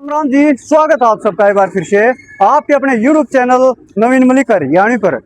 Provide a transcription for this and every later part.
राम जी, स्वागत है आप सबका एक बार फिर से आपके अपने YouTube चैनल नवीन मलिक हरियाणी पर।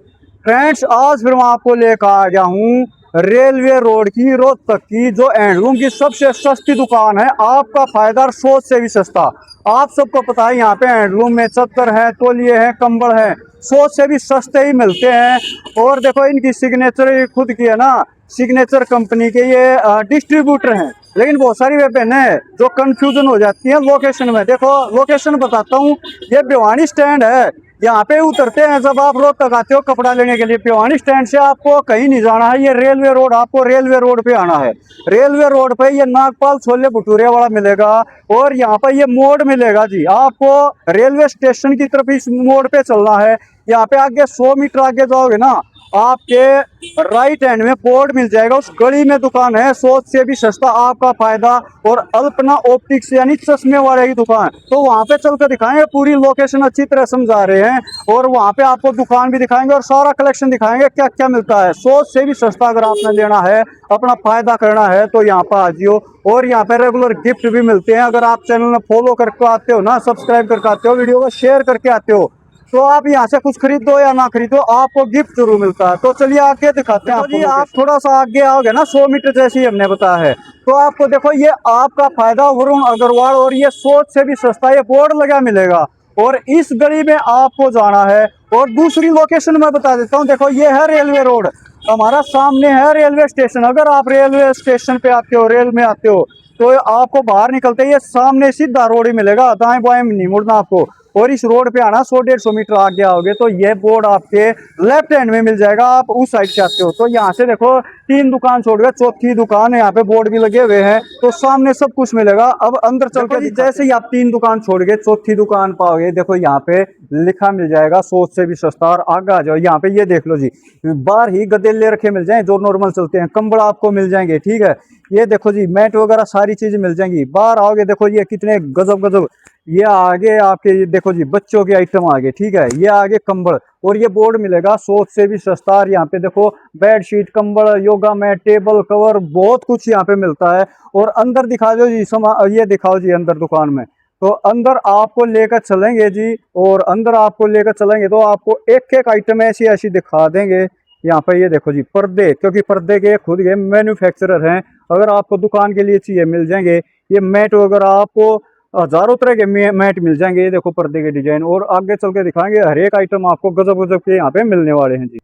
फ्रेंड्स, आज फिर मैं आपको लेकर आ गया हूँ रेलवे रोड की रोहतक की जो हैंडलूम की सबसे सस्ती दुकान है। आपका फायदा सोच से भी सस्ता। आप सबको पता है यहाँ पे हैंडलूम में चद्दर है, तौलिए हैं, कंबल है, सोच से भी सस्ते ही मिलते हैं। और देखो इनकी सिग्नेचर खुद की है ना, सिग्नेचर कंपनी के ये डिस्ट्रीब्यूटर हैं। लेकिन बहुत सारी वे बहनें हैं जो कंफ्यूजन हो जाती हैं लोकेशन में। देखो लोकेशन बताता हूँ, ये भिवानी स्टैंड है। यहाँ पे उतरते हैं जब आप रोहतक आते हो कपड़ा लेने के लिए, भिवानी स्टैंड से आपको कहीं नहीं जाना है। ये रेलवे रोड, आपको रेलवे रोड पे आना है। रेलवे रोड पे ये नागपाल छोले भटूरे वाला मिलेगा और यहाँ पर ये मोड़ मिलेगा जी। आपको रेलवे स्टेशन की तरफ इस मोड़ पे चलना है। यहाँ पे आगे 100 मीटर आगे जाओगे ना, आपके राइट हैंड में बोर्ड मिल जाएगा, उस गली में दुकान है। सोच से भी सस्ता, आपका फायदा। और अल्पना ऑप्टिक्स यानी चश्मे वाले की दुकान, तो वहां पे चलकर दिखाएंगे, पूरी लोकेशन अच्छी तरह समझा रहे हैं और वहां पे आपको दुकान भी दिखाएंगे और सारा कलेक्शन दिखाएंगे क्या क्या मिलता है। सोच से भी सस्ता अगर आपने लेना है, अपना फायदा करना है तो यहाँ पर आ जियो। और यहाँ पे रेगुलर गिफ्ट भी मिलते हैं। अगर आप चैनल में फॉलो करके आते हो ना, सब्सक्राइब करके आते हो, वीडियो को शेयर करके आते हो, तो आप यहाँ से कुछ खरीदो या ना खरीदो, आपको गिफ्ट जरूर मिलता है। तो चलिए आगे दिखाते हैं आपको। आप थोड़ा सा आगे आओगे ना, 100 मीटर जैसे ही हमने बताया है, तो आपको देखो ये आपका फायदा वरुण अग्रवाल और ये सोच से भी सस्ता, ये बोर्ड लगा मिलेगा। और इस गली में आपको जाना है। और दूसरी लोकेशन मैं बता देता हूँ, देखो ये है रेलवे रोड, हमारा सामने है रेलवे स्टेशन। अगर आप रेलवे स्टेशन पे आते हो, रेल में आते हो, तो आपको बाहर निकलते ये सामने सीधा रोड ही मिलेगा, दाएं बाएं नहीं मुड़ना आपको। और इस रोड पे आना 100-150 मीटर आगे आओगे तो ये बोर्ड आपके लेफ्ट हैंड में मिल जाएगा। आप उस साइड से आते हो तो यहाँ से देखो 3 दुकान छोड़ गए, चौथी दुकान है, यहाँ पे बोर्ड भी लगे हुए हैं, तो सामने सब कुछ मिलेगा। अब अंदर चल के जैसे ही आप 3 दुकान छोड़ गए, चौथी दुकान पाओगे, देखो यहाँ पे लिखा मिल जाएगा सोच से भी सस्ता। और आगे आ जाओ, यहाँ पे ये देख लो जी, बाहर ही गदेले रखे मिल जाए जो नॉर्मल चलते हैं, कंबल आपको मिल जाएंगे, ठीक है। ये देखो जी, मैट वगैरह सारी चीजें मिल जाएंगी। बाहर आओगे देखो ये कितने गजब गजब, ये आगे आपके ये देखो जी बच्चों के आइटम आगे, ठीक है। ये आगे कंबल और ये बोर्ड मिलेगा सोच से भी सस्ता। और यहाँ पे देखो बेडशीट, कंबल, योगा मैट, टेबल कवर, बहुत कुछ यहाँ पे मिलता है। और अंदर दिखा दो जी, ये दिखाओ जी अंदर दुकान में, तो अंदर आपको लेकर चलेंगे जी। और अंदर आपको लेकर चलेंगे तो आपको एक एक आइटम ऐसी ऐसी दिखा देंगे। यहाँ पे ये देखो जी पर्दे, क्योंकि पर्दे के खुद के मैन्युफैक्चरर हैं, अगर आपको दुकान के लिए चाहिए मिल जाएंगे। ये मैट वगैरह आपको हजारों तरह के मैट मिल जाएंगे। ये देखो पर्दे के डिजाइन, और आगे चल के दिखाएंगे हर एक आइटम आपको गजब गजब के यहाँ पे मिलने वाले हैं जी।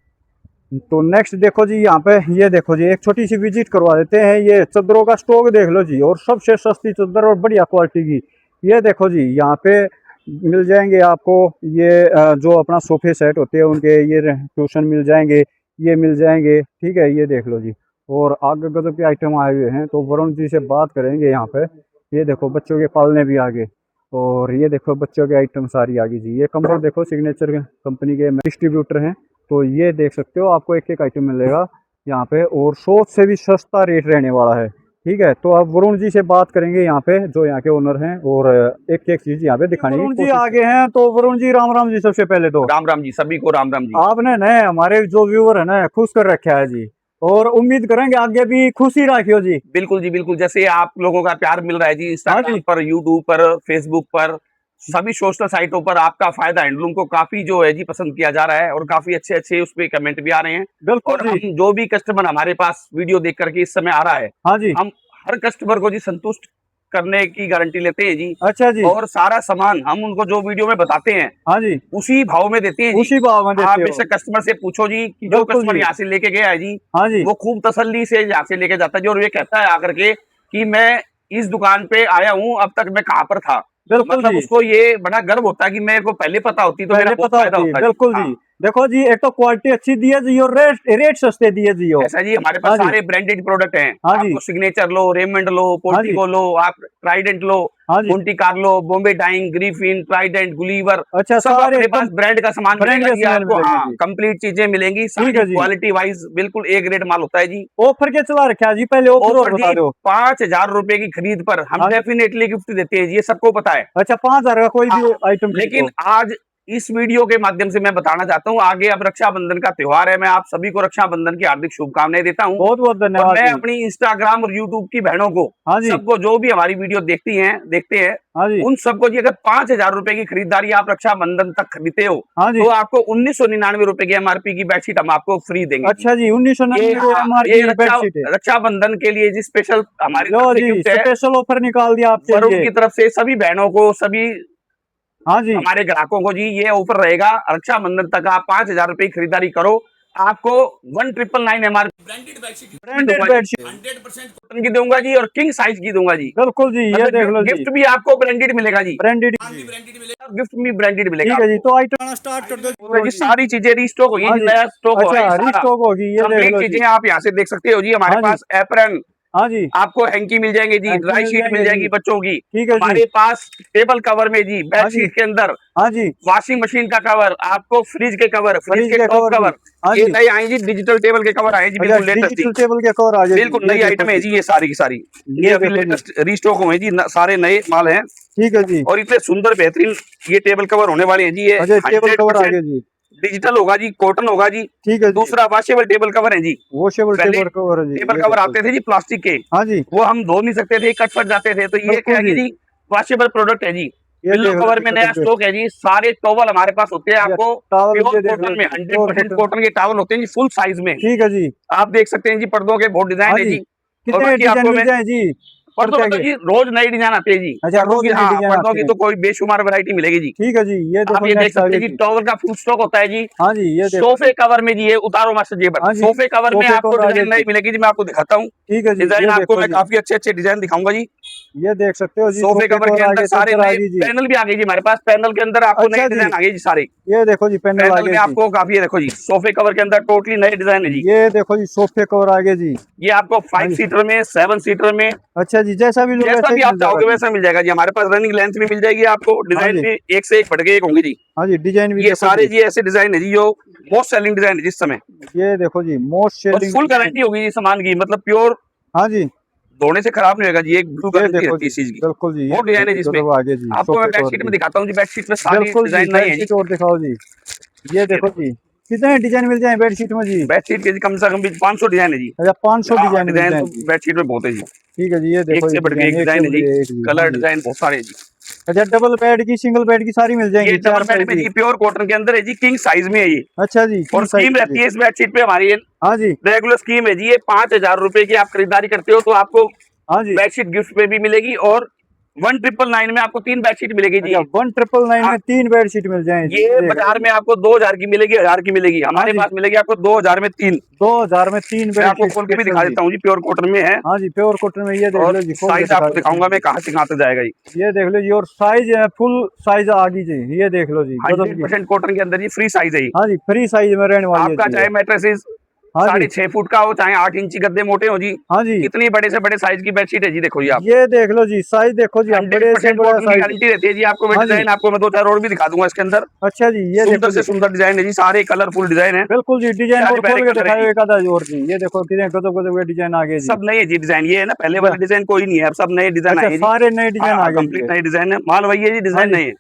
तो नेक्स्ट देखो जी, यहाँ पे ये देखो जी, एक छोटी सी विजिट करवा देते हैं। ये चद्दरों का स्टॉक देख लो जी, और सबसे सस्ती चद्दर और बढ़िया क्वालिटी की। ये देखो जी, यहाँ पे मिल जाएंगे आपको ये जो अपना सोफे सेट होते हैं उनके, ये क्वेश्चन मिल जाएंगे, ये मिल जाएंगे, ठीक है। ये देख लो जी, और आगे गजब के आइटम आए हुए हैं, तो वरुण जी से बात करेंगे यहाँ पे। ये देखो बच्चों के पालने भी आगे, और ये देखो बच्चों के आइटम सारी आगे जी। ये कंबल देखो सिग्नेचर कंपनी के डिस्ट्रीब्यूटर हैं, तो ये देख सकते हो आपको एक एक आइटम मिलेगा यहाँ पे, और सोच से भी सस्ता रेट रहने वाला है, ठीक है। तो अब वरुण जी से बात करेंगे यहाँ पे, जो यहाँ के ओनर हैं, और एक एक चीज यहाँ पे दिखानी है। वरुण जी आगे हैं, तो वरुण जी राम राम जी। सबसे पहले तो राम राम जी, सभी को राम राम जी। आपने नए हमारे जो व्यूअर है ना खुश कर रखा है जी, और उम्मीद करेंगे आगे भी खुशी रखियो जी। बिल्कुल जी बिल्कुल, जैसे आप लोगों का प्यार मिल रहा है जी इंस्टाग्राम पर, यूट्यूब पर, फेसबुक पर, सभी सोशल साइटों पर आपका फायदा हैंडलूम को काफी जो है जी पसंद किया जा रहा है, और काफी अच्छे अच्छे उस पे कमेंट भी आ रहे हैं। बिल्कुल और जी। हम जो भी कस्टमर हमारे पास वीडियो देख करके इस समय आ रहा है, हाँ जी, हम हर कस्टमर को जी संतुष्ट करने की गारंटी लेते हैं जी। अच्छा जी। और सारा सामान हम उनको जो वीडियो में बताते हैं, हाँ जी, उसी भाव में देते हैं जी। उसी भाव में देते आप हो। बेशक कस्टमर से पूछो जी कि जो कस्टमर यहाँ से लेके गया है जी, हाँ जी, वो खूब तसल्ली से यहाँ से लेके जाता है जी, और ये कहता है आकर के कि मैं इस दुकान पे आया हूँ, अब तक मैं कहाँ पर था। मतलब उसको ये बड़ा गर्व होता है कि मेरे को पहले पता होती तो मेरा बहुत फायदा होता। बिल्कुल जी। देखो जी, एक तो क्वालिटी अच्छी दी है जी, और रेट सस्ते दिए जी। ऐसा जी हमारे पास सारे ब्रांडेड प्रोडक्ट हैं। आपको सिग्नेचर लो, रेमंड लो, पोर्टिको लो, आप ट्राइडेंट लो, Monte Carlo, Bombay Dyeing, Griffin, Trident, Gulliver, अच्छा, सब अपने पास ब्रांड का सामान मिलेगा जी आपको। हाँ, कंप्लीट चीजें मिलेंगी, सारी क्वालिटी वाइज बिल्कुल ए ग्रेड माल होता है जी। ऑफर के चला रखा जी, पहले ऑफर बता दो। 5,000 रुपए की खरीद पर हम डेफिनेटली गिफ्ट देते हैं, ये सबको पता है। अच्छा, 5,000 का कोई भी आइटम, लेकिन आज इस वीडियो के माध्यम से मैं बताना चाहता हूँ, आगे अब रक्षाबंधन का त्योहार है, मैं आप सभी को रक्षाबंधन की हार्दिक शुभकामनाएं देता हूँ। बहुत बहुत और धन्यवाद मैं जी। अपनी इंस्टाग्राम और यूट्यूब की बहनों को, हाँ जी। सबको जो भी हमारी वीडियो देखते हैं, हाँ जी। उन सबको जी अगर 5,000 रुपए की खरीदारी आप रक्षाबंधन तक खरीदते हो, हाँ जी। तो आपको 1999 रुपए की MRP की बेडशीट हम आपको फ्री देंगे। अच्छा जी, 1999 MRP बेडशीट है। रक्षाबंधन के लिए जी स्पेशल हमारी लो तरफ से जी, गिफ्ट है, स्पेशल ऑफर निकाल दिया आपके वरुण लिए। की तरफ से सभी बहनों को, सभी हाँ जी। हमारे ग्राहकों को जी ये ऑफर रहेगा, रक्षाबंधन तक आप 5,000 रुपए की खरीदारी करो, आपको 1999 MRP ब्रांडेड बेडशीट 100% कॉटन की दूंगा जी, और किंग साइज की दूंगा जी। बिल्कुल जी, ये मतलब देख लो जी, गिफ्ट भी आपको ब्रांडेड मिलेगा जी, ब्रांडेड। गिफ्ट भी ब्रांडेड मिलेगा। ठीक है जी, तो आइटम स्टार्ट कर दो जी सारी चीजें रीस्टॉक हुई, हाँ जी। नया स्टॉक हो अच्छा, है सारा। रीस्टॉक होगी, ये देख कंप्लीट लो जी। चीजें आप यहाँ से देख सकते हो जी। हमारे हाँ जी। पास एप्रन, हाँ जी। आपको हैंकी मिल जाएंगे जी, हैंकी ड्राई मिल शीट मिल जाएंगे जाएगी जी। बच्चों की। ठीक है जी। हमारे पास टेबल कवर में जी, बेड हाँ जी। शीट के अंदर हाँ जी, वॉशिंग मशीन का कवर, आपको फ्रिज के कवर, फ्रिज फ्रिज के के टॉप कवर कवर, जी। हाँ ये जी। नए आए जी, डिजिटल टेबल के कवर आए जी, अच्छा, बिल्कुल लेटेस्ट डिजिटल जी, टेबल के कवर आ गए जी, बिल्कुल ये नई देखो आइटम है जी। जी, ये सारी की सारी, ये ये अभी देखो जी। लेटेस्ट रीस्टॉक हुए जी, सारे नए माल हैं। ठीक है जी। और इतने सुंदर बेहतरीन ये टेबल कवर होने वाले हैं जी, ये अच्छा, टेबल कवर आ 100% गए जी। डिजिटल होगा जी, कॉटन होगा जी। ठीक है जी। दूसरा वॉशेबल टेबल कवर है जी। वॉशेबल पहले टेबल कवर है जी, टेबल ये कवर देखो आते जी। थे जी प्लास्टिक के, हाँ जी। वो हम धो नहीं सकते थे, कट फट जाते थे, तो ये क्या बिल्कुल है जी। जी, वॉशेबल प्रोडक्ट है जी। ये पिल्लो देख लो कवर जी, में नया कटन पे। स्टॉक है जी, सारे टॉवल हमारे पास होते हैं, ये आपको टॉवल प्योर ये देख लो कॉटन में जी, 100% कॉटन के टॉवल होते हैं जी, फुल साइज में। ठीक है जी। आप देख सकते हैं जी, पर्दों के बहुत डिजाइन हाँ है जी, जी। और कितने बाकी डिजाइन आपको मिल मैं जाए जी पर्दों पर्दे में तो के? जी रोज नई डिजाइन आती है जी, अच्छा, पर्दों रोज की, नए हाँ डिजाइन पर्दों आते की हैं। तो कोई बेशुमार वैरायटी मिलेगी जी। ठीक है जी, ये आप देखो ये देख नेक्स्ट आ सकते गए हैं जी, जी। टॉवल का फुल स्टॉक होता है जी। हाँ जी, ये देखो सोफे जी। कवर में जी, ये उतारो मास्टर जेबर, हाँ जी, सोफे कवर में सोफे आपको कवर आ गए डिजाइन नई जी। मिलेगी जी, मैं आपको दिखाता हूँ ठीक है जी, डिजाइन, ये आपको देखो मैं जी। काफी अच्छे अच्छे डिजाइन दिखाऊंगा जी। ये देख सकते हो जी, सोफे कवर के आ अंदर गए, सारे चद्दर आ नए गई जी। पैनल भी आ गए जी हमारे पास, पैनल के अंदर आपको नए अच्छा जी, डिजाइन आ गए जी सारे। ये देखो जी, पैनल आ पैनल गए में जी। आपको काफी है, देखो जी सोफे कवर के अंदर टोटली नए डिजाइन है जी। ये देखो जी, सोफे कवर आ गए जी। ये आपको हाँ 5 जी। सीटर में, 7 सीटर में, अच्छा जी, जैसा भी लो जैसा वैसा भी ही आप मिल जाएगा चाहोगे जी। वैसा मिल जाएगा जी। हमारे पास रनिंग लेंथ भी मिल जाएगी आपको, हाँ डिजाइन जी। भी एक से एक बढ़ के एक होंगे जी। हाँ जी, डिजाइन भी ये देखो सारे जी। जी ऐसे डिजाइन है जी, जो मोस्ट सेलिंग डिजाइन है जिस समय, ये देखो जी, मोस्ट और सेलिंग फुल डिजाइन। गारंटी होगी जी सामान की, मतलब प्योर हाँ जी, धोने से खराब नहीं होगा जी, एक फुल ये गारंटी देखो रहती है जी, इस चीज की। बिल्कुल जी, ये बहुत डिजाइन है जिसमें, गजब आ गए जी, आपको मैं सोफे कवर बेडशीट में की। दिखाता हूँ जी, बेडशीट में सारी बिल्कुल जी, डिजाइन नई है जी। बेडशीट और दिखाओ जी। ये देखो जी, कितने डिजाइन मिल जाए बेडशीट में जी? बेडशीट के जी कम से कम भी 500 डिजाइन है जी। अच्छा, 500 हाँ, डिजाइन मिल डिजाइन जाए तो जी। बेडशीट में बहुत है जी, ठीक है जी, ये एक देखो से ये बढ़ के डिजाइन, एक एक से डिजाइन है बढ़ जी, के एक जी। हाँ कलर जी। डिजाइन बहुत सारे हैं जी। अच्छा, डबल बेड की, सिंगल बेड की सारी मिल ये जाएंगी, डबल चार बेड साइज में की। जी, प्योर कॉटन के अंदर है जी, किंग साइज में है ये। अच्छा जी, और किंग साइज स्कीम की रहती जी। है इस बेडशीट पे हमारी, हाँ जी। रेगुलर स्कीम है जी, ये 5,000 रुपए की आप खरीदारी करते हो तो आपको हाँ जी। बेडशीट गिफ्ट पे भी मिलेगी, और 1999 में आपको 3 बेडशीट मिलेगी जी। अच्छा, 1999 हाँ, में 3 बेडशीट मिल जाए जी, ये देख लो बाजार जी। में आपको 2,000 की मिलेगी, 1,000 की मिलेगी, हाँ हमारे जी, पास मिलेगी आपको 2,000 में 3। 2000 में 3 मैं आपको बेडशीट खोल के भी स्पेशल दिखा जी। देता हूँ जी, प्योर कॉटन में है। हाँ जी, प्योर कॉटन में, ये देख और लो जी, खोल के साइज दिखा आपको देते हैं। दिखाऊंगा मैं कहाँ से कहाँ तक जाएगा जी। ये देख लो जी, और साइज है, फुल साइज आ गई जी, ये देख लो जी, गजब की। 100% कॉटन के अंदर जी, फ्री साइज है ये। हाँ जी, फ्री साइज में रहने वाली है आपका जी चाहे ये। मैट्रेसेस हाँ जी। 6.5 फुट का हो, चाहे 8 इंची गद्दे मोटे हो जी, हाँ जी, कितनी बड़े से बड़े साइज की बेडशीट है जी, देखो जी आप। ये देख लो जी, साइज देखो जी, आप बड़े से 100% बड़ा कॉटन की साइज। गारंटी रहती है जी। आपको हाँ जी। डिजाइन आपको मैं 2-4 और भी दिखा दूंगा इसके अंदर, अच्छा जी, ये देखो सुंदर से जी, सुंदर डिजाइन है जी, सारे कलरफुल डिजाइन है, बिल्कुल जी, डिजाइन प्यारे और प्यारे खोल के कलर है दिखाओ जी। एक आधा और जी। ये देखो कितने गजब गजब के डिजाइन आ गए जी। सब नए जी डिजाइन, ये है ना पहले वाले डिजाइन कोई नहीं है, अब सब नए डिजाइन अच्छा, आए हैं जी। सारे नए डिजाइन आ हाँ, गए कंप्लीट जी। नए डिजाइन है, माल वही है जी, हाँ डिजाइन जी, नए है,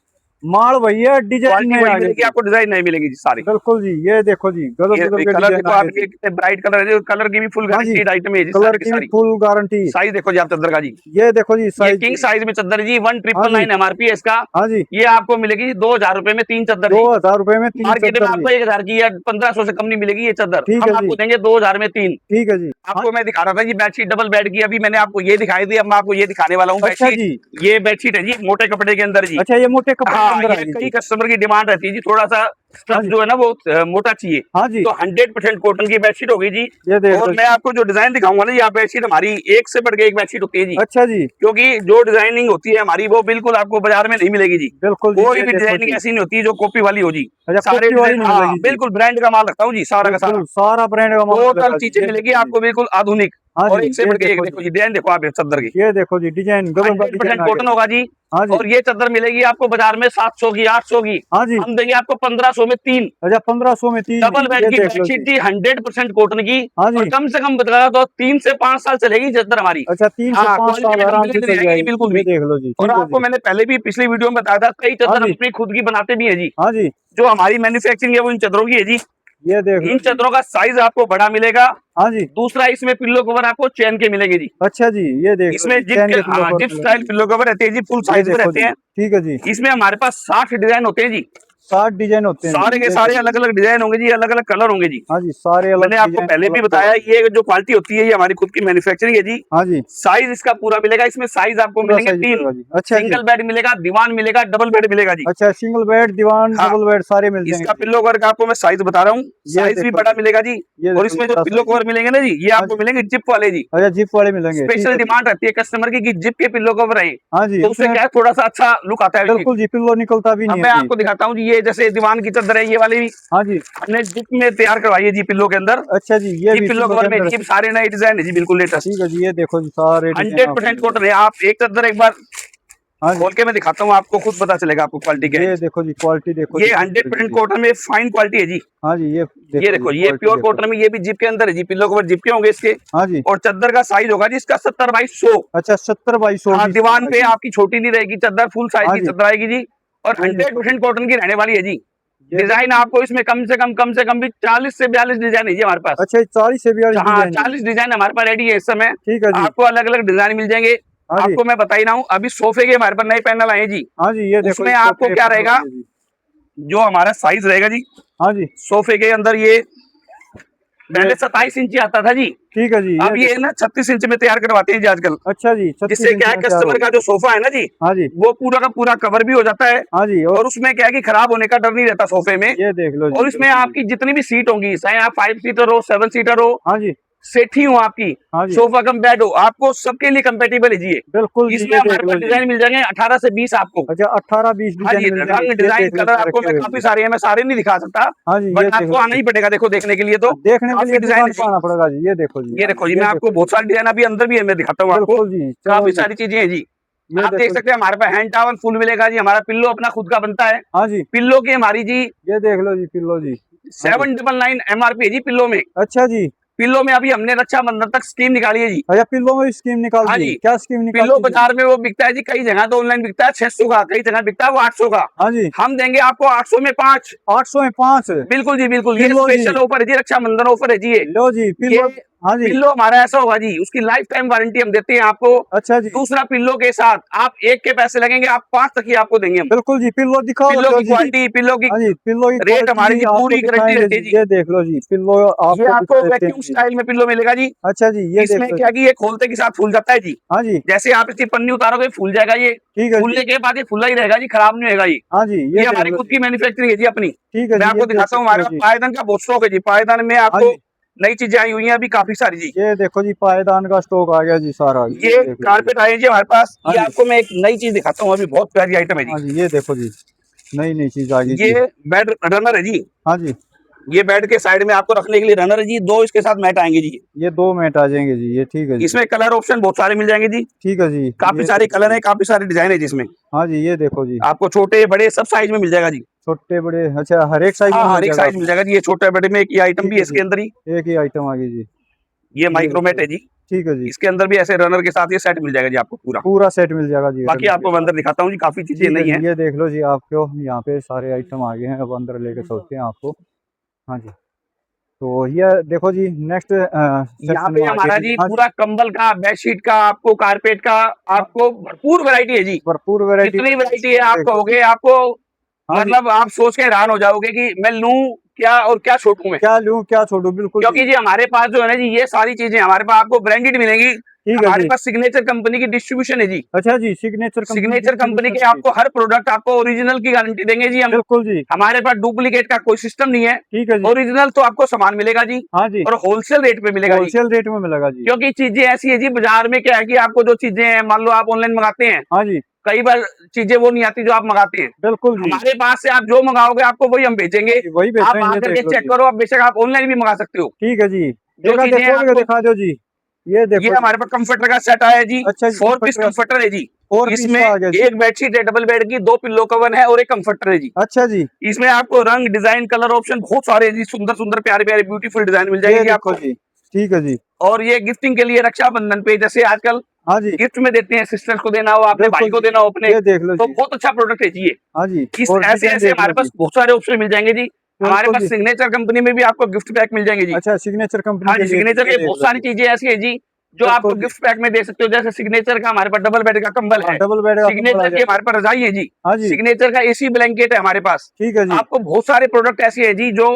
माल भैया, डिजाइन क्वालिटी नए वही आ गए मिलेगी जी। आपको, डिजाइन नहीं मिलेगी जी सारी। बिल्कुल जी, ये देखो जी, गजब गजब ये के कलर डिजाइन देखो आ आप, गए ये जी। कितने ब्राइट कलर है, कलर की भी फुल हाँ जी, गारंटीड आइटम है जी, कलर सारी की की भी सारी। Full guarantee. साइज देखो जी आप चद्दर का जी, ये देखो जी, ये साइज किंग जी। साइज में चद्दर जी, हाँ जी। 1999 MRP है इसका। हाँ जी, ये आपको मिलेगी 2,000 रुपए में 3 चद्दर जी। 2000 रुपए में 3 मार्केट में चद्दर जी। आपको 1,000 की या 1,500 से कम नहीं मिलेगी ये चद्दर, ठीक हम है जी, आपको देंगे 2,000 में 3। ठीक है जी। हाँ, आपको मैं दिखा रहा था जी बेडशीट डबल बेड की, अभी मैंने आपको ये दिखाई थी, अब मैं आपको ये दिखाने वाला हूँ अच्छा बेडशीट। जी। ये बेडशीट है जी मोटे कपड़े के अंदर जी। अच्छा, ये मोटे कपड़े के हाँ, अंदर आ ये गई कई जी। कस्टमर की डिमांड रहती है जी, थोड़ा सा हाँ स्टफ जी। जो है ना वो मोटा चाहिए, हाँ जी, तो 100% कॉटन की बेडशीट होगी जी। ये देख और लो मैं जी। आपको जो डिजाइन दिखाऊंगा ना, ये बेडशीट हमारी एक से बढ़ के एक बेडशीट होती है जी, अच्छा जी, क्योंकि जो डिजाइनिंग होती है हमारी वो बिल्कुल आपको बाजार में नहीं मिलेगी जी। बिल्कुल जी, कोई ये भी देखो डिजाइनिंग जी। ऐसी नहीं होती जो कॉपी वाली हो जी। अच्छा, सारे कॉपी वाली डिजाइन, नहीं हाँ मिलेगी जी। बिल्कुल ब्रांड का माल रखता हूँ जी, सारा का सारा। बिल्कुल सारा ब्रांड का माल टोटल रखा जी, चीजें ये मिलेगी देखो जी। आपको बिल्कुल आधुनिक। हाँ और जी, एक से ये बढ़ के एक देखो देखो जी, डिजाइन देखो आप इस चादर की, ये देखो जी डिजाइन गगन का 100% डिजाइन आ कॉटन गया। होगा जी। हाँ जी, और ये चादर मिलेगी आपको बाजार में 700 की, 800 की, हाँ जी। हम देंगे आपको 1500 में 3। अच्छा 1500 में 3 डबल बेड ये की देख लो बेडशीट जी। जी, 100% कॉटन की। हाँ और जी, कम से कम बता तो 3 से 5 साल चलेगी चादर हमारी। अच्छा 3 से हाँ, 5 क्वालिटी साल में आराम से कंप्लेंट नहीं चल आएगी जी जाएगी। बिल्कुल ये भी। देख लो जी, और ठीक है आपको जी। मैंने पहले भी पिछली वीडियो में बताया था, कई हाँ चादर हम जी, अपनी खुद की बनाते भी हैं जी। हाँ जी, जो हमारी मैन्युफैक्चरिंग है वो इन चादरों की है जी। ये देख लो इन जी। चादरों का साइज आपको बड़ा मिलेगा। हाँ जी, दूसरा, इसमें पिल्लो कवर आपको चैन के मिलेंगे जी। अच्छा जी, ये देख लो इसमें जी जिप चैन के, के पिलो हाँ, कवर जिप मिलेंगे स्टाइल जी। पिल्लो कवर रहते हैं जी, फुल ये साइज में देखो रहते जी, हैं। ठीक है जी। इसमें हमारे पास 60 डिजाइन होते हैं जी। 60 डिजाइन होते हैं सारे जी, के ये सारे देखो अलग जी। अलग डिजाइन होंगे जी, अलग अलग कलर होंगे जी। हाँ जी, सारे अलग मैंने आपको डिजाइन पहले भी अलग बताया, कलर। ये जो क्वालिटी होती है ये हमारी खुद की मैन्युफैक्चरिंग है जी। हाँ जी, साइज इसका पूरा मिलेगा, इसमें साइज आपको पूरा मिलेंगे साइज 3। मिलेगा जी। अच्छा जी, सिंगल बेड मिलेगा, दीवान मिलेगा, डबल बेड मिलेगा जी। अच्छा सिंगल बेड, दीवान, हाँ, डबल बेड सारे मिल जाएंगे इसका जी। पिल्लो कवर का आपको मैं साइज बता रहा हूँ, ये साइज भी देखो बड़ा जी, मिलेगा जी। ये और देखो जी इसमें जो बड़ा पिल्लो साइज। कवर मिलेंगे ना जी, ये हाँ आपको जी, मिलेंगे जिप वाले जी। अच्छा जिप वाले मिलेंगे, ठीक स्पेशल है जी। डिमांड रहती है कस्टमर की कि जिप के पिल्लो कवर रहे, हाँ जी, तो उससे उसमें क्या है, थोड़ा सा अच्छा लुक आता है जी। बिल्कुल जी पिल्लो निकलता भी अब नहीं है मैं जी। आपको दिखाता हूँ जी, ये जैसे दीवान की चादर है, ये वाली भी हाँ जी, हमने जिप में तैयार करवाई है जी, पिल्लो के अंदर। अच्छा जी, ये जी भी पिल्लो पिल्लो के कवर में अंदर। जी सारे नए डिजाइन है जी, बिल्कुल लेटेस्ट। ठीक है जी, ये देखो जी सारे डिजाइन आपको 100% मिल कॉटन जाएंगे। है। आप एक चादर एक बार हाँ जी, खोल के मैं दिखाता हूँ, आपको खुद पता चलेगा आपको क्वालिटी क्या है ये जी। देखो जी क्वालिटी देखो ये जी किस तरह की 100% जी। कॉटन में फाइन क्वालिटी है जी। हाँ जी, ये ये देखो जी देखो, ये क्वालिटी प्योर देखो जी। कॉटन में, ये भी जिप के अंदर है जी, पिल्लो कवर जिप के होंगे इसके। हाँ जी, और चादर का साइज होगा जी इसका 70 बाई 100। अच्छा 70 बाई 100 हाँ, की दीवान होगा पे जी। आपकी छोटी नहीं रहेगी चादर, फुल साइज हाँ की जी, चादर आएगी जी। और ये देखो जी, 100% कॉटन की रहने वाली है जी। ये देखो डिजाइन जी। आपको इसमें कम से कम भी 40 से 42 डिजाइन है जी हमारे पास। अच्छा 40 से 42 हाँ, डिजाइन है जी। 40 डिजाइन हमारे पास रेडी है इस समय। ठीक है जी। आपको अलग अलग डिजाइन मिल जाएंगे। हाँ जी, आपको मैं बता ही रहा हूँ, अभी सोफे के हमारे पास नए पैनल आए हैं जी। हाँ जी, ये देखो उसमें जी आपको सोफे क्या पैनल रहेगा, भी है जी। जो हमारा साइज रहेगा जी हाँ जी, सोफे के अंदर, ये ये पहले 27 इंची आता था जी। ठीक है जी, ये अब ये देखो ना जी। 36 इंच में तैयार करवाते हैं जी आजकल। अच्छा जी 36 जिससे इंच क्या है, में तैयार हो कस्टमर का गया। जो सोफा है ना जी, हाँ जी, वो पूरा का पूरा कवर भी हो जाता है। हाँ जी, और उसमें क्या है कि खराब होने का डर नहीं रहता सोफे में। ये देख लो जी और इसमें बिल्कुल जी। आपकी जितनी भी सीट होंगी, चाहे आप 5 सीटर हो, 7 सीटर हो, हाँ जी, सेठी हो आपकी, हाँ जी, सोफा कम बेड हो, आपको सबके लिए कंपेटेबल है जी ये। बिल्कुल जी इसमें ये हमारे देख पास लो जी। डिजाइन मिल जाएंगे 18 से 20 आपको। अच्छा 18-20 हाँ डिजाइन जी, मिल जाएंगे, रंग ये डिजाइन देख लो कलर जी आपको रखे मैं हुए काफी जी। सारे हैं, मैं सारे नहीं दिखा सकता, हाँ जी, ये बट देख आपको लो आना जी। ही पड़ेगा देखो, देखने के लिए तो देखने के लिए काफी डिजाइन दुकान है पे जी। आना पड़ेगा जी, ये देखो जी। ये हाँ देखो जी, जी, ये मैं आपको देखो जी, बहुत सारे डिजाइन अभी अंदर भी है, मैं दिखाता हूँ आपको। बिल्कुल जी चलो काफी जी। सारी चीजें हैं जी। ये आप देख देखो जी। सकते हैं हमारे पास हैंड टॉवल फुल मिलेगा जी, हमारा पिल्लो अपना खुद का बनता है। हाँ जी, पिल्लो की हमारी जी ये देख लो जी पिल्लो जी। हाँ जी, 799 MRP है जी पिल्लो में। अच्छा जी, पिल्लो में अभी हमने रक्षाबंधन तक स्कीम निकाली है जी। अच्छा पिल्लो में स्कीम निकाल हाँ दी, जी, क्या स्कीम पिल्लो निकाली जी? बाजार में वो बिकता है जी, कई जगह तो ऑनलाइन बिकता है 600 का, कई जगह बिकता है वो 800 का। हाँ जी, हम देंगे आपको 800 में 5। 800 में 5। बिल्कुल जी बिल्कुल, ये पिल्लो जी, स्पेशल ऑफर है जी, रक्षाबंधन ऑफर है जी ये। लो जी ये पिल्लो। हाँ जी, पिल्लो हमारा ऐसा होगा जी, उसकी लाइफ टाइम वारंटी हम देते हैं आपको। अच्छा जी, दूसरा, पिल्लो के साथ आप एक के पैसे लगेंगे, आप 5 तक ही आपको देंगे हम। बिल्कुल जी पिल्लो दिखाओ पिल्लो लो की जी। क्वालिटी, पिल्लो की हाँ जी, पिल्लो की रेट हमारी क्वालिटी जी आपको पूरी गारंटी दिखाएंगे रहती है जी, जी। ये देख लो जी पिल्लो ये आपको आपको दिखा देते हैं वैक्यूम जी। स्टाइल में पिल्लो मिलेगा जी। अच्छा जी, ये देख इसमें लो क्या जी। कि ये खोलते के साथ फूल जाता है जी। हाँ जी, जैसे आप इसकी पन्नी उतारोगे फूल जाएगा ये। ठीक है जी। फूलने के बाद ये खुला ही रहेगा जी, खराब नहीं होगा ये। हाँ जी, ये ये देख हमारी लो खुद जी। की मैन्युफैक्चरिंग है जी अपनी। ठीक है मैं जी, ये आपको देख दिखाता हूँ, सकते हमारे हो पास जी। पायदान का बहुत स्टॉक है जी। पायदान में हाँ आपको जी, नई चीजें आई हुई हैं अभी काफी सारी जी। ये देखो जी पायदान का स्टॉक आ गया जी सारा, ये ये देख लो जी। कारपेट आए हैं जी हमारे पास। हाँ ये जी, आपको मैं एक नई चीज दिखाता हूँ, अभी बहुत प्यारी आइटम है जी। हाँ जी, ये देखो जी नई नई चीज आ गई ये जी। बेड रनर है जी। हाँ जी, ये बेड के साइड में आपको रखने के लिए रनर है जी, 2 इसके साथ मैट आएंगे जी। ये 2 मिनट आ जाएंगे जी, ये ठीक है जी। इसमें कलर ऑप्शन बहुत सारे मिल जाएंगे जी। ठीक है जी, काफी ये सारे देखो कलर जी। है, काफी सारे डिजाइन है जिसमें हाँ जी, ये देखो जी आपको छोटे बड़े सब साइज में मिल जाएगा जी। छोटे बड़े, अच्छा हर एक साइज हाँ, में मिल हर एक जाएगा साइज मिल आपको। जाएगा जी, ये छोटे बड़े में एक ही आइटम ठीक भी है है इसके जी, अंदर ही। एक ही आइटम आ गई जी, ये ये माइक्रोमेट देखो। है जी। ठीक है जी, इसके अंदर भी ऐसे रनर के साथ ये सेट मिल जाएगा जी आपको पूरा। पूरा सेट मिल जाएगा जी बाकी रनर के आपको मैं साथ। अंदर दिखाता हूँ जी, काफी चीजें ठीक है नहीं जी, है। ये देख लो जी आपको यहाँ पे सारे आइटम आ गए हैं, अब अंदर लेके चलते हैं आपको। हाँ जी, तो ये देखो जी नेक्स्ट यहाँ सेक्शन पे में आ गए हमारा हैं जी। जी हाँ जी, पूरा कंबल का, बेडशीट का, आपको कारपेट का, हाँ, आपको भरपूर वैरायटी है जी। भरपूर वैरायटी जितनी में जी, वैरायटी है ये आप देख लो जी। कहोगे, आपको हाँ जी, मतलब आप सोच के हैरान हो जाओगे कि मैं लूं क्या और क्या छोड़ूं मैं। क्या लूँ क्या छोड़ूं, बिल्कुल क्योंकि जी। जी हमारे पास जो है ना जी, ये सारी चीजें हमारे पास आपको ब्रांडेड मिलेंगी। ठीक है हमारे जी, पास सिग्नेचर कंपनी की डिस्ट्रीब्यूशन है जी। अच्छा जी सिग्नेचर कंपनी सिग्नेचर कंपनी के डिस्ट्रीब्यूशन जी। आपको हर प्रोडक्ट आपको ओरिजिनल की गारंटी देंगे जी हम। बिल्कुल जी, हमारे पास डुप्लीकेट का कोई सिस्टम नहीं है। ठीक है जी। ओरिजिनल तो आपको सामान मिलेगा जी, हाँ जी, और होलसेल रेट पे मिलेगा जी। होलसेल रेट में मिलेगा जी। क्योंकि चीजें ऐसी है जी, बाजार में क्या है कि आपको जो चीजें हैं, मान लो आप ऑनलाइन मंगाते हैं, हाँ जी, कई बार चीजें वो नहीं आती जो आप मंगाते हैं। बिल्कुल जी। हमारे पास से आप जो मंगाओगे आपको वही हम हाँ भेजेंगे। जी, वही आप बेचते हैं, ये आकर के देख लो चेक जी। करो, आप बेशक आप ऑनलाइन भी मंगा सकते हो। ठीक है जी, जो एक आधे चीजें खोल के आपको, दिखा दो जी, ये देखो ये हमारे पास कंफर्टर का सेट आया है जी। अच्छा जी, 4 पीस comforter का कंफर्टर है जी। और पीस इसमें का आ गया जी। एक बेडशीट है डबल बेड की, 2 पिल्लो कवर है और एक कंफर्टर है जी। अच्छा जी, इसमें आपको रंग, डिजाइन, कलर ऑप्शन बहुत सारे हैं जी। सुंदर सुंदर प्यारे प्यारे ब्यूटीफुल डिजाइन मिल जाएंगे ये जी देखो आपको। जी, ठीक है जी। और ये गिफ्टिंग के लिए रक्षाबंधन पे जैसे आजकल हाँ जी, गिफ्ट में देते हैं, सिस्टर्स को देना हो, आपने भाई बिल्कुल को जी, देना हो अपने, ये देख लो तो जी। बहुत अच्छा प्रोडक्ट है जी ये। हाँ जी, इस और ऐसे डिजाइन ऐसे देख लो हमारे पास जी। बहुत सारे ऑप्शन मिल जाएंगे जी। हमारे बिल्कुल पास जी। सिग्नेचर कंपनी में भी आपको गिफ्ट पैक मिल जाएंगे जी। अच्छा, सिग्नेचर कंपनी हाँ के जी, लिए सिग्नेचर ये के देख बहुत लो सारी जी। चीजें ऐसी है जी जो बिल्कुल आपको जी। गिफ्ट पैक में दे सकते हो। जैसे सिग्नेचर का हमारे पास डबल बेड का कंबल हाँ, है, डबल बेड का कंबल आ सिग्नेचर गया की जी। हमारे पास रजाई है जी, हाँ जी, सिग्नेचर का एसी ब्लैंकेट है हमारे पास। ठीक है जी। आपको बहुत सारे प्रोडक्ट ऐसे हैं जी जो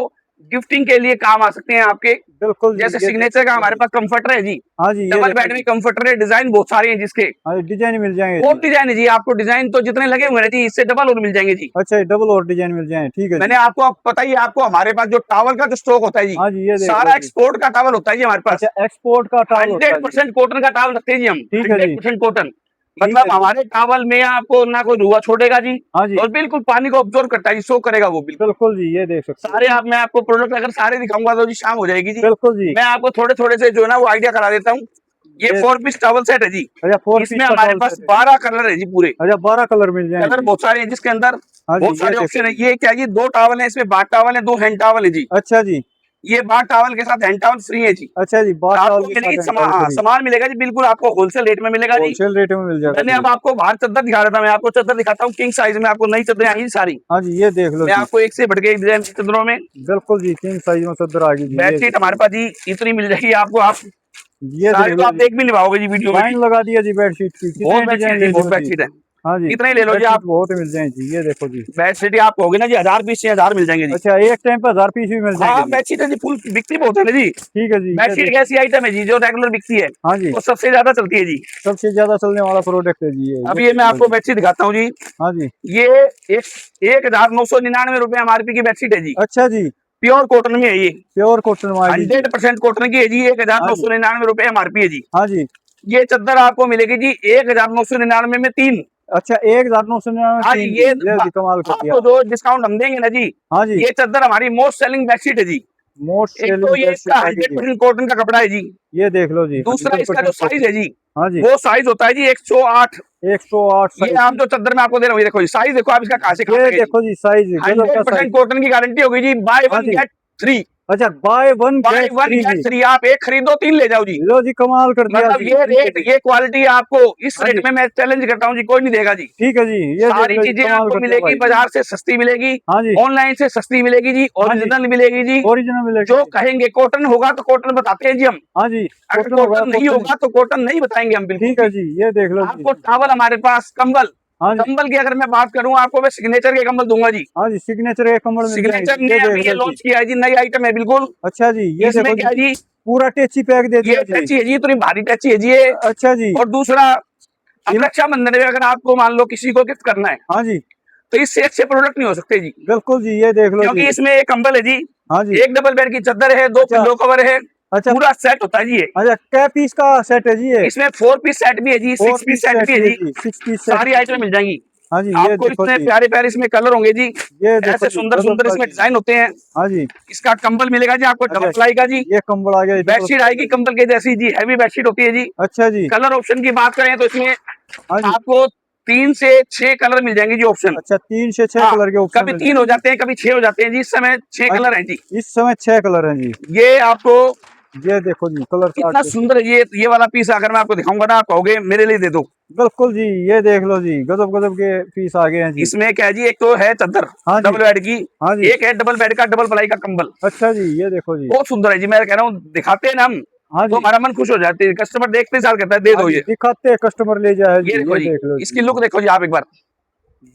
गिफ्टिंग के लिए काम आ सकते हैं आपके। बिल्कुल जी, जैसे ये देख सिग्नेचर का सकते हैं हमारे जी। पास कंफर्टर है जी, हाँ जी, ये डबल देखो बेड में जी। कंफर्टर है, डिजाइन बहुत सारे हैं जिसके। हाँ, डिजाइन मिल जाएंगे बहुत जी। डिजाइन है जी, आपको डिजाइन तो जितने लगे हुए हैं जी इससे डबल और मिल जाएंगे जी। अच्छा, ये डबल और डिजाइन मिल जाए, ठीक है मैंने जी। आपको पता ही है, आपको हमारे पास जो टावल का जो स्टॉक होता है जी, हाँ जी, ये देख लो सारा जी। एक्सपोर्ट का टावल होता है जी हमारे अच्छा, पास। एक्सपोर्ट का टावल होता है जी। 100% कॉटन का टावल रखते हैं जी हम, ठीक है जी, 100% कॉटन। ठीक मतलब है जी। हमारे टावल में आपको ना कोई रुआ छोड़ेगा जी, हाँ जी, और बिल्कुल पानी को ऑब्जॉर्व करता है जी, सो करेगा वो बिल्कुल। बिल्कुल जी, ये देख सकते हो सारे जी। मैं आपको प्रोडक्ट अगर सारे दिखाऊंगा तो जी शाम हो जाएगी जी। बिल्कुल जी, मैं आपको थोड़े थोड़े से जो है ना वो आइडिया करा देता हूँ। ये ये 4 पीस टॉवल सेट है जी। अच्छा, 4 पीस इसमें का हमारे टावल पास सेट है। 12 कलर है जी पूरे। अच्छा, 12 कलर मिल जाएंगे कलर जी। बहुत सारे हैं जिसके अंदर हाँ जी, बहुत ये सारे देखो ऑप्शन है। जी। ये क्या है, ये 2 टॉवल है, इसमें बाथ टॉवल है, 2 हैंड टॉवल है जी। अच्छा जी, ये बाथ टॉवल के साथ हैंड टॉवल फ्री है जी। अच्छा जी, बाथ टावल आपको के मिलेगी साथ टावल हाँ, फ्री, सामान मिलेगा जी बिल्कुल आपको होलसेल रेट में मिलेगा जी। होलसेल रेट में मिल जाएगा मैंने जी। अब आपको बाहर चादर दिखा रहा था, मैं आपको चादर दिखाता हूँ किंग साइज में। आपको नई चादरें आई हैं सारी। हाँ जी, ये देख लो मैं जी। आपको एक से बढ़ के एक डिजाइन की चादरों में बिल्कुल जी, किंग साइज में चादर आ गई जी, ये बेडशीट हमारे देखो पास जी इतनी मिल जाएगी आपको। आप जी। ये सारी देख तो लो आप जी, देख भी नहीं पाओगे जी वीडियो में जी। लाइन लगा दिया जी बेडशीट की, बहुत कितने बेडशीट है डिजाइन जी, ले बहुत लो जी। बेडशीट है। हाँ जी, कितने ही ले लो जी बेडशीट आप। बहुत मिल जाएंगे जी, ये देखो जी। बेडशीट आप कहोगे ना जी 1000 पीस से 1000 मिल जाएंगे जी। अच्छा, एक टाइम पे 1000 पीस भी मिल जाएंगे हाँ जी। बेडशीट है जी, फुल बिकती बहुत है ना जी। ठीक है जी, ये बेडशीट एक देखो ऐसी जी। आइटम है जी जो रेगुलर बिकती है, हाँ जी, वो सबसे ज्यादा चलती है जी। सबसे ज्यादा चलने वाला प्रोडक्ट है जी, ये अब ये मैं देख लो आपको जी। बेडशीट दिखाता हूँ जी। हाँ जी, ये एक 1999 रुपए एमआरपी की बेडशीट है जी। अच्छा जी, प्योर कॉटन में है ये, प्योर कॉटन में आ गई जी। 100% कॉटन की है जी। एक हजार हाँ नौ जी, सौ निन्यानवे रुपए एमआरपी है जी। हाँ जी। ये चादर आपको मिलेगी जी 1999 में 3। अच्छा, 1999 हाँ जी, 3 जी, ये जी कमाल कर दिया। आपको जो डिस्काउंट हम देंगे ना जी, हाँ जी, ये चादर हमारी मोस्ट सेलिंग बेडशीट है जी। मोस्ट एक तो सेलिंग ये इसका बेडशीट आ गई जी। 100% कॉटन का कपड़ा है जी। ये देख लो जी, दूसरा इसका जो 100% साइज कॉटन। है जी, हाँ जी, वो साइज होता है जी 108। 108 ये साइज आप जी। जो चादर में आपको दे रहा हूँ, ये देखो ये साइज देखो आप इसका कहाँ से कहाँ ये तक है जी। देखो जी, साइज गजब का साइज। 100% कॉटन की गारंटी होगी जी। बाय हाँ वन जी, गेट 3। अच्छा, buy one buy get one 3 get जी। 3, आप एक खरीदो 3 ले जाओ जी। लो जी, कमाल कर दिया मतलब जी, ये ठीक है रेट, जी। ये क्वालिटी आपको इस हाँ रेट जी, में मैं चैलेंज करता हूँ जी, कोई नहीं देगा जी। ठीक है जी, ये देख सारी लो जी, चीजें कमाल आपको कर दिया मिलेगी, भाई जी। बाजार से सस्ती मिलेगी, हाँ जी, ऑनलाइन से सस्ती मिलेगी जी, हाँ जी, ओरिजिनल मिलेगी जी। ओरिजिनल मिलेगी जो जी। कहेंगे कॉटन होगा तो कॉटन बताते हैं जी हम। हाँ जी, अगर कॉटन होगा कॉटन नहीं कॉटन। होगा तो कॉटन नहीं बताएंगे हम बिल्कुल ठीक है भी। जी, ये देख लो जी। आपको टॉवल हमारे पास, कंबल, हाँ जी, कंबल की अगर मैं बात करूं आपको, मैं सिग्नेचर के कंबल दूंगा जी। हाँ जी, सिग्नेचर के कमर मिल जाएंगे सिग्नेचर जी, ने ये अभी देख ये लो जी। लॉन्च किया है जी, नई आइटम है बिल्कुल। अच्छा जी, ये इसमें देखो क्या है जी, जी, पूरा टेची पैक दे ये दिया जी। टची है जी, इतनी भारी टची है जी ये। अच्छा जी, और दूसरा, अब इन रक्षाबंधन में अगर आपको मान लो किसी को गिफ्ट करना है, हाँ जी, तो इससे अच्छे प्रोडक्ट नहीं हो सकते जी। बिल्कुल जी, ये देख लो जी। क्योंकि इसमें एक कंबल है जी, हाँ जी, एक डबल बेड की चादर है, 2 अच्छा, पिल्लो कवर है, अच्छा, पूरा सेट होता है जी ये। अच्छा, कै पीस का सेट है जी ये? इसमें 4 पीस सेट भी है जी, 4 6 पीस पीस सेट सेट भी है भी है जी। जी, 6 पीस सेट सारी भी है आइटम जी। मिल जाएंगी हाँ जी, ये आपको। देखो इतने जी, प्यारे प्यारे इसमें कलर होंगे जी, ये देखो ऐसे जी, सुंदर गजब सुंदर का इसमें जी। डिजाइन होते हैं। हाँ जी, इसका कंबल मिलेगा जी आपको अच्छा, डबल प्लाई का जी। ये कंबल आ गया, डबल बेडशीट प्लाई आएगी का जी। कंबल के जैसी जी, हैवी बेडशीट होती है जी। अच्छा जी, कलर ऑप्शन की बात करें तो इसमें हाँ जी, आपको 3 से 6 कलर मिल जाएंगे जी ऑप्शन। अच्छा, 3 से 6 हाँ, कलर के ऑप्शन कभी मिल 3 हो जाएंगे जी। जाते हैं, कभी 6 हो जाते हैं जी। इस समय 6 हाँ कलर जी, हैं जी। इस समय 6 कलर हैं जी। ये आपको ये देखो जी, कलर चार्ट इतना देखो। सुंदर है ये वाला पीस अगर मैं आपको दिखाऊंगा ना, आप कहोगे मेरे लिए दे दो। बिल्कुल जी, ये देख लो जी, गजब गजब के पीस आ गए हैं जी। इसमें क्या है जी, एक तो है चादर हाँ जी, डबल बेड की, हाँ जी, एक है डबल बेड का डबल प्लाई का कंबल। अच्छा जी, ये देखो जी। बहुत सुंदर है जी, मैं कह रहा हूँ दिखाते हैं ना हम हाँ तो जी, हमारा मन खुश हो जाते है। कस्टमर देखते साल कहता है दे हाँ दो जी, ये। दिखाते हैं कस्टमर ले जाए ये जी, देखो ये जी, देख लो इसकी जी। लुक देखो जी आप एक बार।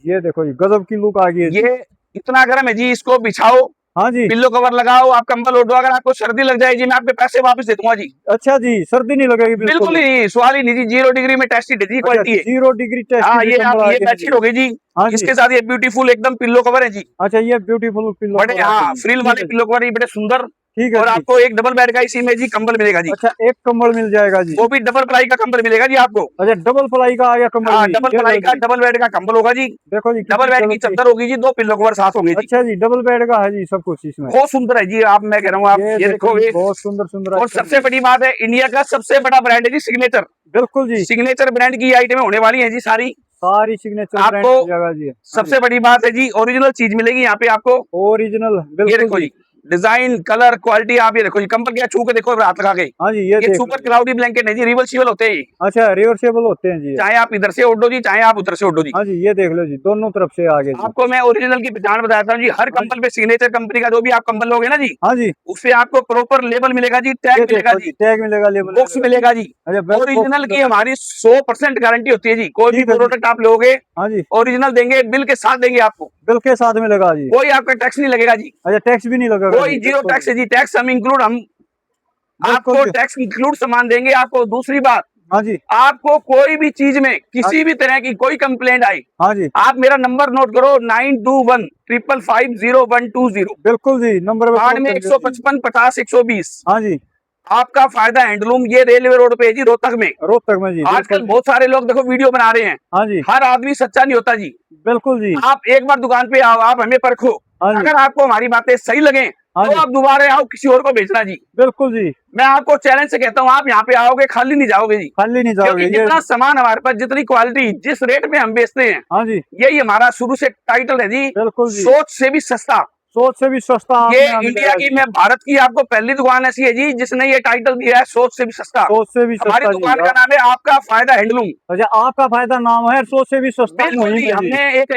ये देखो जी, गजब की लुक आ गई है जी। ये इतना गर्म है जी, इसको बिछाओ, हाँ जी, पिल्लो कवर लगाओ, आप कंबल ओढ़ो, अगर आपको सर्दी लग जाए जी मैं आपके पैसे वापस दे दूंगा जी। अच्छा जी, सर्दी नहीं लगेगी बिल्कुल बिल्कुल भी। ही नहीं, सवाल ही नहीं जी, 0 डिग्री में टेस्टेड है जी, अच्छा, क्वालिटी है। 0 डिग्री टेस्टी हाँ, भी ये आप कंबल आ ये गए हैं बेडशीट जी। हो गई जी। हाँ जी, इसके साथ ये ब्यूटीफुल एकदम पिल्लो कवर है जी, अच्छा, ये ब्यूटीफुल पिल्लो बड़े कवर आ गए हाँ जी, फ्रिल ठीक वाले है जी, पिल्लो कवर, ये बड़े सुंदर ठीक है और जी। आपको एक डबल बेड का इसी में जी कंबल मिलेगा जी। अच्छा, एक कंबल मिल जाएगा जी। वो भी डबल प्लाई का कंबल मिलेगा जी आपको। अच्छा, डबल प्लाई का आ गया कंबल हाँ, जी। डबल ये प्लाई लो का जी। डबल बेड का कंबल होगा जी। देखो जी, डबल कितनी बेड की जबरदस्त। चादर होगी जी, 2 पिल्लो कवर साथ होंगे जी। अच्छा जी, डबल बेड का है जी सब कुछ इसमें। बहुत सुंदर है जी। आप, मैं कह रहा हूँ, आप ये देखो देखो जी, ये। बहुत सुंदर सुंदर और आइटम सबसे है। बड़ी बात है, इंडिया का सबसे बड़ा ब्रांड है जी सिग्नेचर। बिल्कुल जी, सिग्नेचर ब्रांड की आइटमें होने वाली है जी सारी। सारी सिग्नेचर ब्रांड आपको मिल जाएगा जी। हाँ जी, सबसे बड़ी बात है जी, ओरिजिनल चीज मिलेगी यहाँ पे आपको। ओरिजिनल, ये बिल्कुल देखो जी। जी, डिजाइन, कलर, क्वालिटी। आप ये देखो जी, कंबल क्या छू के देखो हाथ लगा के। हाँ जी, ये ये देख लो सुपर जी। क्लाउडी ब्लैंकेट है जी, रिवर्सिबल होते हैं ये। अच्छा, रिवर्सेबल होते हैं जी ये। चाहे आप इधर से ओढ़ो जी, चाहे आप उधर से ओढ़ो जी। हाँ जी, ये देख लो जी, दोनों तरफ से आगे जी। आपको मैं ओरिजिनल की पहचान बताता हूँ जी। हर हाँ जी, कंबल पे सिग्नेचर कंपनी का जो भी आप कंबल लोगे ना जी, हाँ जी, उससे आपको प्रॉपर लेबल मिलेगा जी, टैग ये मिलेगा देखो जी, जी, टैग मिलेगा, लेबल बॉक्स मिलेगा जी। मिलेगा जी। अच्छा, बेल बॉक्स ओरिजिनल की मिलेगा। हमारी 100% गारंटी होती है जी। कोई भी ठीक है जी। प्रोडक्ट आप लोगे, हाँ जी, ओरिजिनल देंगे, बिल के साथ देंगे आपको। बिल के साथ मिलेगा जी। कोई आपका टैक्स नहीं लगेगा जी। अच्छा, टैक्स भी नहीं लगेगा जी। कोई जीरो बिल्कुल टैक्स जी, है जी। टैक्स हम इंक्लूड, हम बिल्कुल आपको जी। टैक्स इंक्लूड सामान देंगे आपको। दूसरी बात, हाँ जी, आपको कोई भी चीज में हाँ किसी भी तरह की कोई कंप्लेंट आई, हाँ जी, आप मेरा नंबर नोट करो, 9215550120। बिल्कुल जी, नंबर पे बाढ़ फोन में कर दो जी। 155 50 120। हाँ जी, आपका फायदा हैंडलूम, ये रेलवे रोड पे है जी, रोहतक में। रोहतक में जी, बिल्कुल आजकल जी। बहुत सारे लोग देखो वीडियो बना रहे हैं। हाँ जी, हर आदमी सच्चा नहीं होता जी। बिल्कुल जी। आप एक बार दुकान पे आओ, आप हमें परखो। हाँ जी, अगर आपको हमारी बातें सही लगे हाँ तो जी, आप दोबारा आओ, किसी और को भेजना जी। बिल्कुल जी, मैं आपको चैलेंज से कहता हूँ, आप यहाँ पे आओगे खाली नहीं जाओगे जी। खाली नहीं क्योंकि जाओगे ये। जितना सामान हमारे पास, जितनी क्वालिटी, जिस रेट में हम बेचते हैं, हाँ जी, यही हमारा शुरू से टाइटल है जी, बिल्कुल जी, सोच से भी सस्ता। सोच से भी सस्ता ये आपने यहाँ इंडिया मिलेगा की, जी। मैं भारत की आपको पहली दुकान ऐसी है जी जिसने ये टाइटल दिया है, सोच से भी सस्ता। सोच से भी हमारी सस्ता जी। दुकान का नाम है आपका फायदा हैंडलूम। अच्छा, आपका फायदा नाम है, सोच से भी सस्ता बिल्कुल मुहिम जी। है जी। हमने एक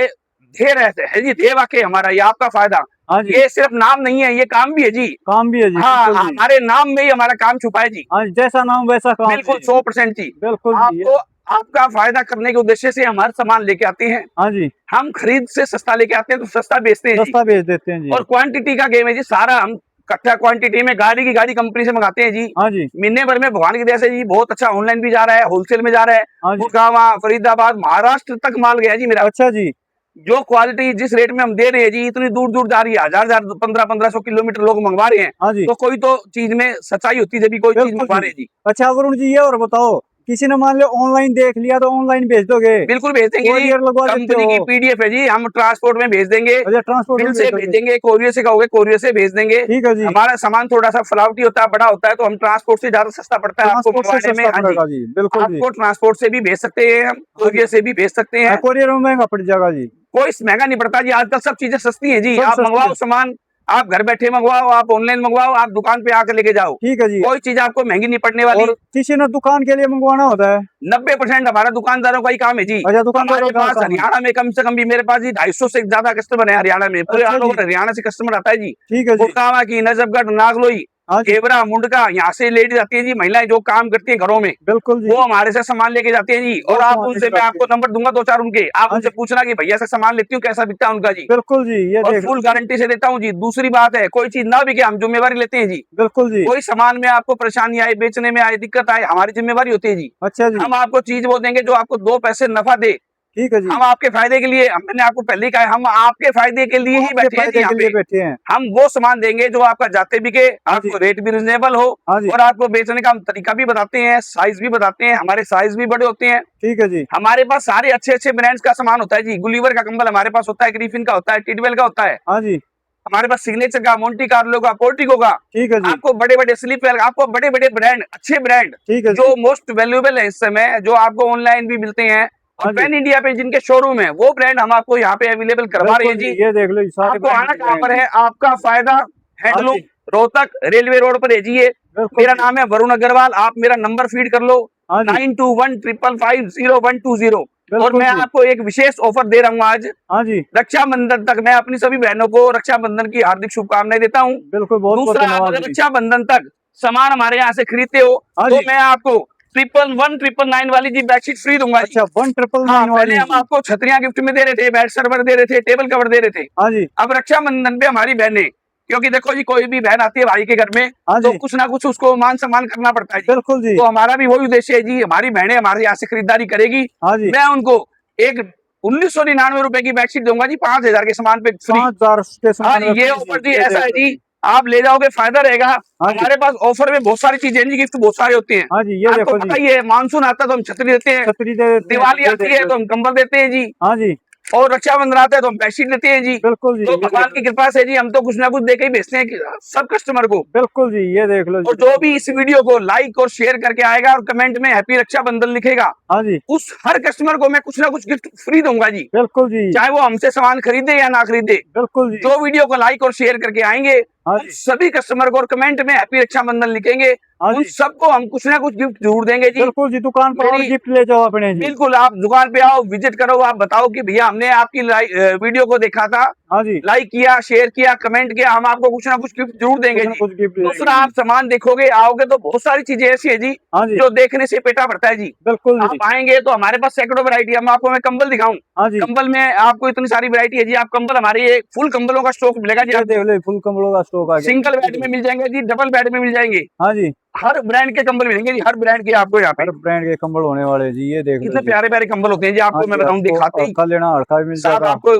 ध्येय है जी, ध्येय वाक्य हमारा, ये आपका फायदा। हाँ जी, ये सिर्फ नाम नहीं है, ये काम भी है जी। काम भी है जी, हाँ, बिल्कुल जी। हमारे नाम में ही हमारा काम छुपा है जी। हाँ जी, जैसा नाम वैसा काम बिल्कुल जी। 100% जी। बिल्कुल जी, ये। आपको आपका फायदा करने के उद्देश्य से हम हर सामान लेके आते हैं। हाँ जी, हम खरीद से सस्ता लेके आते हैं तो सस्ता बेचते हैं जी। सस्ता बेच देते हैं जी। और क्वांटिटी का गेम है जी सारा। हम कट्टा क्वांटिटी में गाड़ी की गाड़ी कंपनी से मंगाते हैं जी। हाँ जी, महीने भर में भगवान की दया से जी बहुत अच्छा ऑनलाइन भी जा रहा है, होलसेल में जा रहा है। हाँ जी। गुड़गांव, फरीदाबाद, महाराष्ट्र तक माल गया जी मेरा। अच्छा जी, जो क्वालिटी जिस रेट में हम दे रहे हैं जी, इतनी दूर दूर जा रही है, हजार हजार 1500 किलोमीटर लोग मंगवा रहे हैं। हाँ जी, तो कोई तो चीज में सच्चाई होती है जब भी कोई चीज बिल्कुल मंगवा रहे जी। हैं जी। अच्छा वरुण जी, ये और बताओ, किसी ने मान लो ऑनलाइन देख लिया तो ऑनलाइन भेज दोगे? बिल्कुल भेज देंगे जी। कोरियर लगवा देते कंपनी हो? की पीडीएफ है जी, हम ट्रांसपोर्ट में भेज देंगे। अच्छा, ट्रांसपोर्ट बिल में भेज से दोगे? भेजेंगे, कोरियर से कहोगे कोरियर से भेज देंगे। ठीक है जी, हमारा सामान थोड़ा सा फ्लावटी होता है, बड़ा होता है, तो हम ट्रांसपोर्ट से ज्यादा सस्ता पड़ता है आपको ट्रांसपोर्ट से मंगवाने में। सस्ता हाँ जी, पड़ेगा जी, बिल्कुल जी। आपको ट्रांसपोर्ट से भी भेज सकते हैं हम, हाँ जी, कोरियर से भी भेज सकते हैं। कोरियर में महंगा पड़ जाएगा जी। कोई महंगा नहीं पड़ता जी, आजकल सब चीजें सस्ती है जी। सब आप सस्ती है। मंगवाओ सामान, आप घर बैठे मंगवाओ, आप ऑनलाइन मंगवाओ, आप दुकान पे आकर लेके जाओ। ठीक है जी। कोई चीज आपको महंगी नहीं पड़ने वाली। और किसी ने दुकान के लिए मंगवाना होता है? 90% हमारा दुकानदारों का ही काम है जी। अच्छा, दुकानदारों हमारे का पास काम है। हरियाणा में कम से कम भी, मेरे पास जी 250 से ज्यादा कस्टमर है हरियाणा में। पूरे अच्छा ऑल जी, ओवर हरियाणा से कस्टमर आता है जी। ठीक है जी। गुड़गांव की, नजफगढ़, नागलोई, हाँ जी, केवरा, मुंडका, यहाँ से लेडीज आती है जी, महिलाएं जो काम करती है घरों में, बिल्कुल जी। वो हमारे से सामान लेके जाते हैं जी। वो और आप सामान उनसे, लेके मैं जाते आपको हैं। नंबर दूंगा 2 4 उनके, आप हाँ उनसे जी, पूछना कि भैया से सामान लेती हूँ, कैसा बिकता है उनका जी। बिल्कुल जी, ये और देख लो फुल जी। गारंटी से देता हूँ जी। दूसरी बात है, कोई चीज ना बिके हम जिम्मेवारी लेते हैं जी। बिल्कुल जी। कोई सामान में आपको परेशानी आए, बेचने में आए, दिक्कत आए, हमारी जिम्मेवारी होती है जी। अच्छा जी, हम आपको चीज वो देंगे जो आपको 2 पैसे नफा दे। ठीक है जी। हम आपके फायदे के लिए, मैंने आपको पहले ही कहा है, हम आपके फायदे के लिए ही आपके बैठे हैं जी फायदे यहाँ के पे। लिए बैठे हैं। हम वो सामान देंगे जो आपका जाते बिके, हाँ जी, आपको रेट भी रिजनेबल हो, हाँ जी, और आपको बेचने का हम तरीका भी बताते हैं, साइज भी बताते हैं। हमारे साइज भी बड़े होते हैं। ठीक है जी। हमारे पास सारे अच्छे अच्छे ब्रांड्स का सामान होता है जी। गुलीवर का कंबल हमारे पास होता है, ग्रिफिन का होता है, टिडवेल का होता है। हाँ जी, हमारे पास सिग्नेचर का, मोंटी कार्लो का, पोर्टिको का। ठीक है जी। आपको बड़े बड़े स्लीपवेल, आपको बड़े बड़े ब्रांड, अच्छे ब्रांड ठीक है जो जी। मोस्ट वैल्यूएबल है इस समय, जो आपको ऑनलाइन भी मिलते हैं और हाँ जी, पैन इंडिया पे जिनके शोरूम है, वो ब्रांड हम आपको यहाँ पे अवेलेबल करवा रहे बिल्कुल हैं जी, जी। ये देख लो, ये सारे आपको ब्रांड आना मिल कहाँ पर जाएंगे है? जी। आपका फायदा हाँ हैंडलूम, जी, रोहतक रेलवे रोड पर है जी ये। बिल्कुल मेरा जी। नाम है वरुण अग्रवाल। आप मेरा नंबर फीड कर लो, हाँ जी, 9215550120। और बिल्कुल मैं जी। आपको एक विशेष ऑफर दे रहा हूँ आज, हाँ जी, रक्षाबंधन तक। मैं अपनी सभी बहनों को रक्षाबंधन की हार्दिक शुभकामनाएं देता हूँ। बिल्कुल, बहुत बहुत दूसरा, आप धन्यवाद अगर जी। रक्षाबंधन तक सामान हमारे यहाँ से खरीदते हो हाँ तो जी, मैं आपको 111 999 वाली जी बेडशीट फ्री दूंगा जी। अच्छा, 1999 हाँ, पहले वाली हम जी। आपको छतरियां गिफ्ट में दे रहे थे, बेड सर्वर दे रहे थे, टेबल कवर दे रहे थे। हाँ जी, अब रक्षाबंधन पे हमारी बहनें, क्योंकि देखो जी, कोई भी बहन आती है भाई के घर में हाँ तो जी, कुछ ना कुछ उसको मान सम्मान करना पड़ता है जी। बिल्कुल जी। तो हमारा भी वही उद्देश्य है जी, हमारी बहनें हमारे यहाँ से खरीदारी करेगी, हाँ जी, मैं उनको एक 1999 रुपए की बेडशीट दूंगा जी, 5000 के सामान पे फ्री। 5000 के हाँ सामान जी, में ये फ्री ऑफर जी, जी ये ऐसा देख है लो जी, जी। आप ले जाओगे फायदा रहेगा। हाँ जी। हमारे पास ऑफर में बहुत सारी चीजें हैं जी, गिफ्ट बहुत सारे होते हैं। हाँ जी, ये आपको देखो पता जी, ही है, मानसून आता है तो हम छतरी देते हैं, छतरी दे देते हैं, दिवाली ये आती देख है लो तो जी। हम कंबल देते हैं जी, हाँ जी, और रक्षाबंधन आता है तो हम बेडशीट देते हैं जी। बिल्कुल जी, तो ये भगवान देख की लो। कृपा से जी हम तो कुछ ना कुछ दे के ही भेजते हैं सब कस्टमर को। बिल्कुल जी, ये देख लो और जी। जो भी इस वीडियो को लाइक और शेयर करके आएगा और कमेंट में हैप्पी रक्षाबंधन लिखेगा, हाँ जी, उस हर कस्टमर को मैं कुछ ना कुछ गिफ्ट फ्री दूंगा जी, बिल्कुल जी, चाहे वो हमसे सामान खरीदे या ना खरीदे। बिल्कुल जी। जो वीडियो को लाइक और शेयर करके आएंगे, हाँ उन जी, सभी कस्टमर को और कमेंट में हैप्पी रक्षाबंधन लिखेंगे, हाँ उन जी, सबको हम कुछ ना कुछ गिफ्ट जरूर देंगे जी। बिल्कुल जी, दुकान पर और मेरी गिफ्ट ले जाओ अपने जी। बिल्कुल, आप दुकान पे आओ, विजिट करो, आप बताओ कि भैया हमने आपकी वीडियो को देखा था, हाँ जी, लाइक किया, शेयर किया, कमेंट किया, हम आपको कुछ ना कुछ गिफ्ट जरूर देंगे कुछ ना जी। कुछ गिफ्ट दूसरा, देंगे आप जी। सामान देखोगे, आओगे तो बहुत सारी चीजें ऐसी है जी, हाँ जी, जो देखने से पेटा भरता है जी। बिल्कुल जी। आप आएंगे तो हमारे पास सैकड़ों वैरायटी, हम आपको मैं कंबल दिखाऊं, हाँ जी, कंबल में आपको इतनी सारी वैरायटी है जी। आप कंबल, हमारी ये फुल कंबलों का स्टॉक मिलेगा जी ये आपको। देख लो, फुल कमरों का स्टॉक आ गया जी, सिंगल ये बेड देख में लो। मिल जाएंगे जी, डबल बेड में मिल जाएंगे, हाँ जी, हर ब्रांड के कंबल मिलेंगे जी, हर ब्रांड के आपको यहाँ पे। हर ब्रांड के कंबल होने वाले हैं जी, ये देख लो कितने जी। प्यारे प्यारे कंबल होते हैं जी, हाँ आपको मैं जी, बताऊं, आपको दिखाते ही हल्का लेना हल्का भी मिल साथ जाएगा। आपको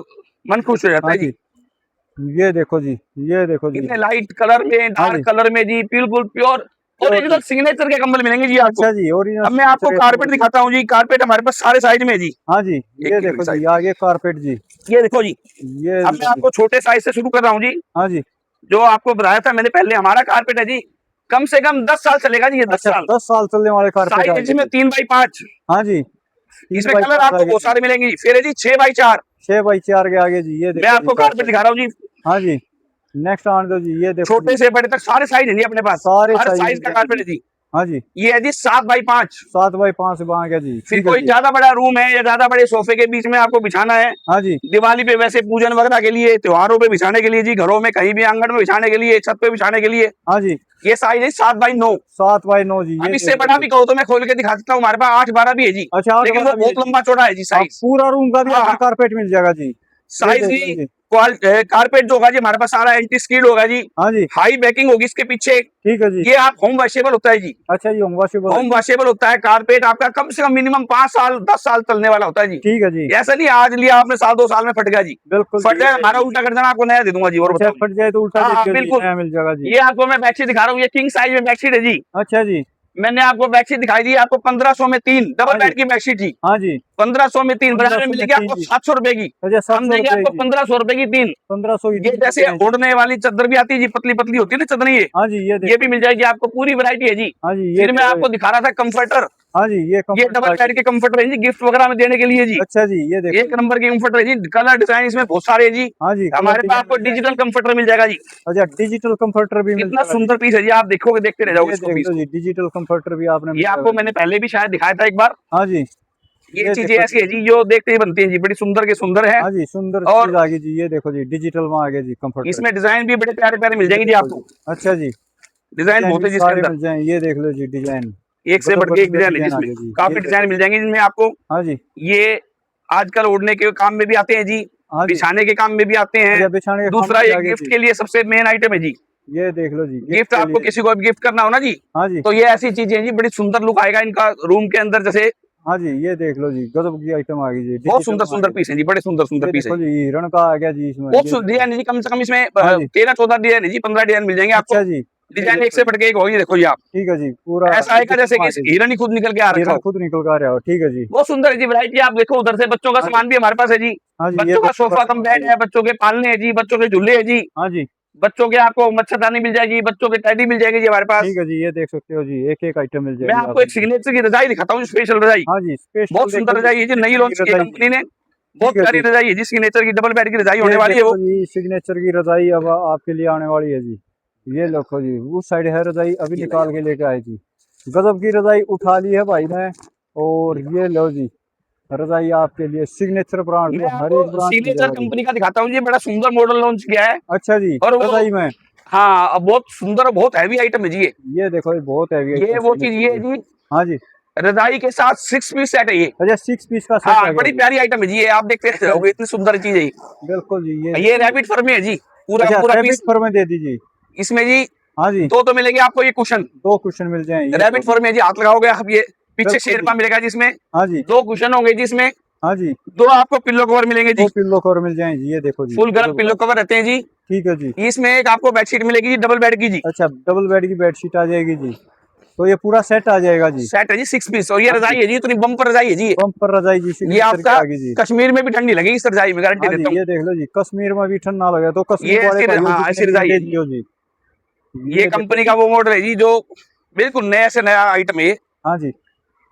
मन खुश हो जाता हाँ है जी, जी। ये देखो जी, ये देखो जी। कितने लाइट कलर में, हाँ डार्क जी, कलर में जी, बिल्कुल प्योर प्योर ओरिजिनल जी। सिग्नेचर के कंबल मिलेंगे जी आपको। अच्छा जी, ओरिजिनल अब मैं आपको सिग्नेचर के कारपेट कंबल जी। दिखाता हूँ जी, कारपेट हमारे पास सारे साइज में है जी। हाँ जी, एक ये एक देखो जी, साइज, आगे कारपेट जी। ये देखो जी। ये अब लो मैं जी। आपको छोटे साइज से शुरू कर रहा हूँ जी, हाँ जी, जो आपको बताया था मैंने पहले। हमारा कारपेट है जी, कम से कम 10 साल चलेगा जी, ये 10 अच्छा साल। 10 साल चलने वाले कारपेट आ साइज गए इसमें जी। 3x5, हाँ जी, 3 इसमें बाई कलर 5 आ आपको गए बहुत जी। सारे मिलेंगे जी। फिर है जी 6x4, 6 बाई 4 के आगे जी, ये मैं देखो जी आपको कारपेट कारपेट। दिखा रहा हूँ जी। हाँ जी, नेक्स्ट आने दो जी, ये देखो छोटे जी। से बड़े तक सारे साइज है जी अपने पास, सारे हर साइज साइज मिल का जाएंगे कारपेट जी। है जी। हाँ जी, ये है जी 7x5। 7 बाई 5 आ गया जी, फिर ठीक है कोई जी। ज्यादा बड़ा रूम है या ज्यादा बड़े सोफे के बीच में आपको बिछाना है, हाँ जी, दिवाली पे वैसे पूजन वगैरह के लिए, त्योहारों पे बिछाने के लिए जी, घरों में कहीं भी आंगन में बिछाने के लिए, छत पे बिछाने के लिए, हाँ जी, ये साइज है 7x9। 7 बाई 9 जी, अब ये इससे देख लो बड़ा जी। भी कहो तो मैं खोल के दिखा सकता हूँ, हमारे पास 8-12 भी है जी, अच्छा 8 लेकिन वो वाला भी है बहुत जी। लंबा चौड़ा है जी आप साइज। पूरा रूम का भी हाँ आपका हाँ, कारपेट मिल जाएगा जी, ये साइज देख लो भी, जी। कारपेट जो होगा जी हमारे पास सारा एंटी स्कीड होगा जी, हाँ जी, हाई बैकिंग होगी इसके पीछे। ठीक है जी। ये आप होम वॉशेबल होता है जी, अच्छा जी, होम वॉशेबल है होम जी। वॉशेबल होता है कारपेट आपका, कम से कम मिनिमम 5 साल 10 साल चलने वाला होता है जी। ठीक है जी, ऐसा नहीं आज लिया आपने साल 2 साल में फट गया जी, बिल्कुल फट जी, ये जाए देख हमारा लो। उल्टा कर देना, आपको नया दे दूंगा जी। और अच्छा बताओ जी। फट जाए तो उल्टा हाँ दे हाँ दियो जी, बिल्कुल, नया मिल जाएगा जी। ये आपको मैं बेडशीट दिखा रहा हूँ, ये किंग साइज में बेडशीट है जी। अच्छा जी। मैंने आपको बेडशीट दिखाई दी, आपको 1500 में 3 डबल हाँ जी, बेड की बेडशीट जी। हाँ जी, 1500 में 3 बाजार में 1500 में मिलेगी 3 आपको जी। 700 रुपए की, अच्छा हम 700 देंगे रुपए आपको जी, 1500 रुपए की 3। 1500 की ये 3 जैसे मिलते हैं जी। ओढ़ने वाली चादर भी आती है जी, पतली पतली होती है ना चादर, हाँ जी, ये ये देखो भी मिल जी। जाएगी आपको, पूरी वैरायटी है जी। हाँ जी, ये फिर मैं देखो। आपको दिखा रहा था कंफर्टर, हाँ जी, ये ये कंफर्टर डबल आ बेड गया के जी। कंफर्टर है जी, गिफ्ट वगैरह में देने के लिए जी। अच्छा जी, ये देखो एक जी। नंबर के कंफर्टर है जी, कलर डिजाइन इसमें बहुत सारे हैं जी। हाँ जी, कलर हमारे पास डिजाइन आपको मिल डिजिटल जाएंगे। कंफर्टर मिल जाएगा जी। अच्छा डिजिटल कंफर्टर भी मिल कितना जाएगा जी। सुंदर पीस है जी, आप देखोगे देखते रह जाओगे ये इसको, देख पीस लो को। जी, डिजिटल कंफर्टर भी आपने ये मिल आपको जाएगा मैंने जी। पहले भी शायद दिखाया था एक बार। हाँ जी, ये ये चीजें देखो ऐसी जी। है जी जो देखते ही बनती है जी, बड़ी सुंदर के सुंदर है। हाँ जी, सुंदर और चीज आ गई जी, ये देखो जी, डिजिटल में आ गया जी कंफर्टर। इसमें डिजाइन भी बड़े प्यारे प्यारे मिल ये जाएंगे जी देखो जी। आपको, अच्छा जी, डिजाइन डिजाइन बहुत भी है जी इसके सारे अंदर, मिल जाए, ये देख लो जी डिजाइन। एक से गजब बढ़ के एक गजब के डिजाइन है डिजाइन आ जिसमें, गए जी, काफी ये देखो डिजाइन जी। मिल जाएंगे जिनमें आपको। हाँ जी, ये आजकल ओढ़ने के काम में भी आते हैं जी, हाँ जी। बिछाने के काम में भी आते हैं। अच्छा बिछाने के काम दूसरा में भी ये आ गए गिफ्ट जी। के लिए सबसे मेन आइटम है जी, ये देख लो जी, गिफ्ट गिफ्ट के आपको लिए किसी जी। को भी गिफ्ट करना हो ना जी, हाँ जी, तो ये ऐसी चीजें हैं जी, बड़ी सुंदर लुक आएगा इनका रूम के अंदर। जैसे हाँ जी, ये देख लो जी, गजब की आइटम आ गई जी, बहुत डिजिटल सुंदर में आ सुंदर गया पीस है जी। जी, बड़े सुंदर सुंदर ये पीस है देखो जी। जी, हिरण का आ गया जी इसमें, बहुत ये देखो। डिजाइन है जी, कम से कम इसमें हाँ जी, 13-14 डिजाइन है जी, 15 डिजाइन मिल जाएंगे आपको। अच्छा जी, ये डिजाइन एक देखो से जी। बढ़ के एक होगी, देखो जी आप। ठीक है जी, पूरा ऐसा आएगा डिजिटल जैसे में कि आ गया जी। हिरन ही खुद निकल के आ रखा हिरण हो। खुद निकल कर आ रहा हो, ठीक है जी। बहुत सुंदर है जी वैरायटी, आप देखो उधर से बच्चों का हाँ जी, सामान भी हमारे पास है जी। हाँ जी, ये बच्चों का बच्चों का सोफा कम सामान आ बेड गया। है, बच्चों के पालने हैं जी, बच्चों के झूले है जी, हाँ जी, बच्चों के आपको मच्छरदानी मिल जाएगी, बच्चों के टेडी मिल जाएगी जी हमारे पास। ठीक है जी, ये देख सकते हो जी, एक एक आइटम मिल मैं जाएगी आपको आपको एक जी। सिग्नेचर की रजाई दिखाता हूँ, स्पेशल रजाई, हाँ जी, स्पेशल बहुत देखो सुंदर जी, रजाई है जी, नई सिग्नेचर की लॉन्च की है रजाई जी। कंपनी ने, बहुत ठीक है प्यारी जी, रजाई है जी, सिग्नेचर की डबल बेड की रजाई होने ये वाली है देखो वो। जी, सिग्नेचर की रजाई अब आपके लिए आने वाली है जी। ये देखो जी, उस साइड है रजाई, अभी ये निकाल के लेके आए जी। गजब की रजाई उठा ली है भाई ने। और ये लो जी, रजाई आपके लिए सिग्नेचर ब्रांड, मैं तो हर एक आपको ब्रांड मिल सिग्नेचर जाएगा जी। कंपनी का दिखाता हूँ जी, बड़ा सुंदर मॉडल लॉन्च किया है। अच्छा जी, और वो, रजाई में। हाँ, अब बहुत सुंदर और बहुत हैवी आइटम है जी ये। ये देखो ये बहुत हैवी ये आइटम वो चीज सिग्नेचर ये है की। जी, हाँ जी, रजाई के साथ 6 पीस सेट है ये। अच्छा 6 पीस का सेट आ हाँ, गया बड़ी जी। प्यारी आइटम है जी ये, आप देखते अच्छा रहोगे, जी, इतनी सुंदर चीज है बिल्कुल जी, ये रैबिट फर में है जी, पूरा अच्छा पूरा रैबिट पीस। फर में दे दीजिए। इसमें जी हाँ जी, दो तो मिलेंगे आपको ये कुशन, 2 कुशन मिल जाए, ये लो रैबिट जी। फर में जी, हाथ लगाओगे आप, ये पीछे बिल्कुल जी, शेरपा मिलेगा जिसमें हाँ जी, 2 कुशन होंगे जिसमें, हाँ जी, दो आपको पिल्लो कवर मिलेंगे जी, दो पिल्लो कवर मिल जाएंगे जी, ये देखो जी, फुल गर्म पिल्लो कवर रहते हैं जी। ठीक है जी। इसमें एक आपको बेडशीट मिलेगी जी, डबल बेड की जी। अच्छा, डबल बेड की बेडशीट आ जाएगी जी, तो ये पूरा सेट आ जाएगा जी। सेट है जी 6 पीस, और ये हाँ जी, रजाई है जी, इतनी बम्पर रजाई है जी ये। बम्पर रजाई जी, ये सिग्नेचर की आपका आ गई जी। कश्मीर में भी ठंडी लगेगी इस रजाई में, गारंटी हाँ जी, देता हूँ। ये देख लो जी, कश्मीर में भी ठंड ना लगे तो ये कश्मीर वाले ऐसी, भाइयों हाँ ऐसी जितने भी रजाई है ले जी। जियो जी। ये ये देखो कंपनी जी। का वो मॉडल है जी जो बिल्कुल नया से नया आइटम है ये। हाँ जी,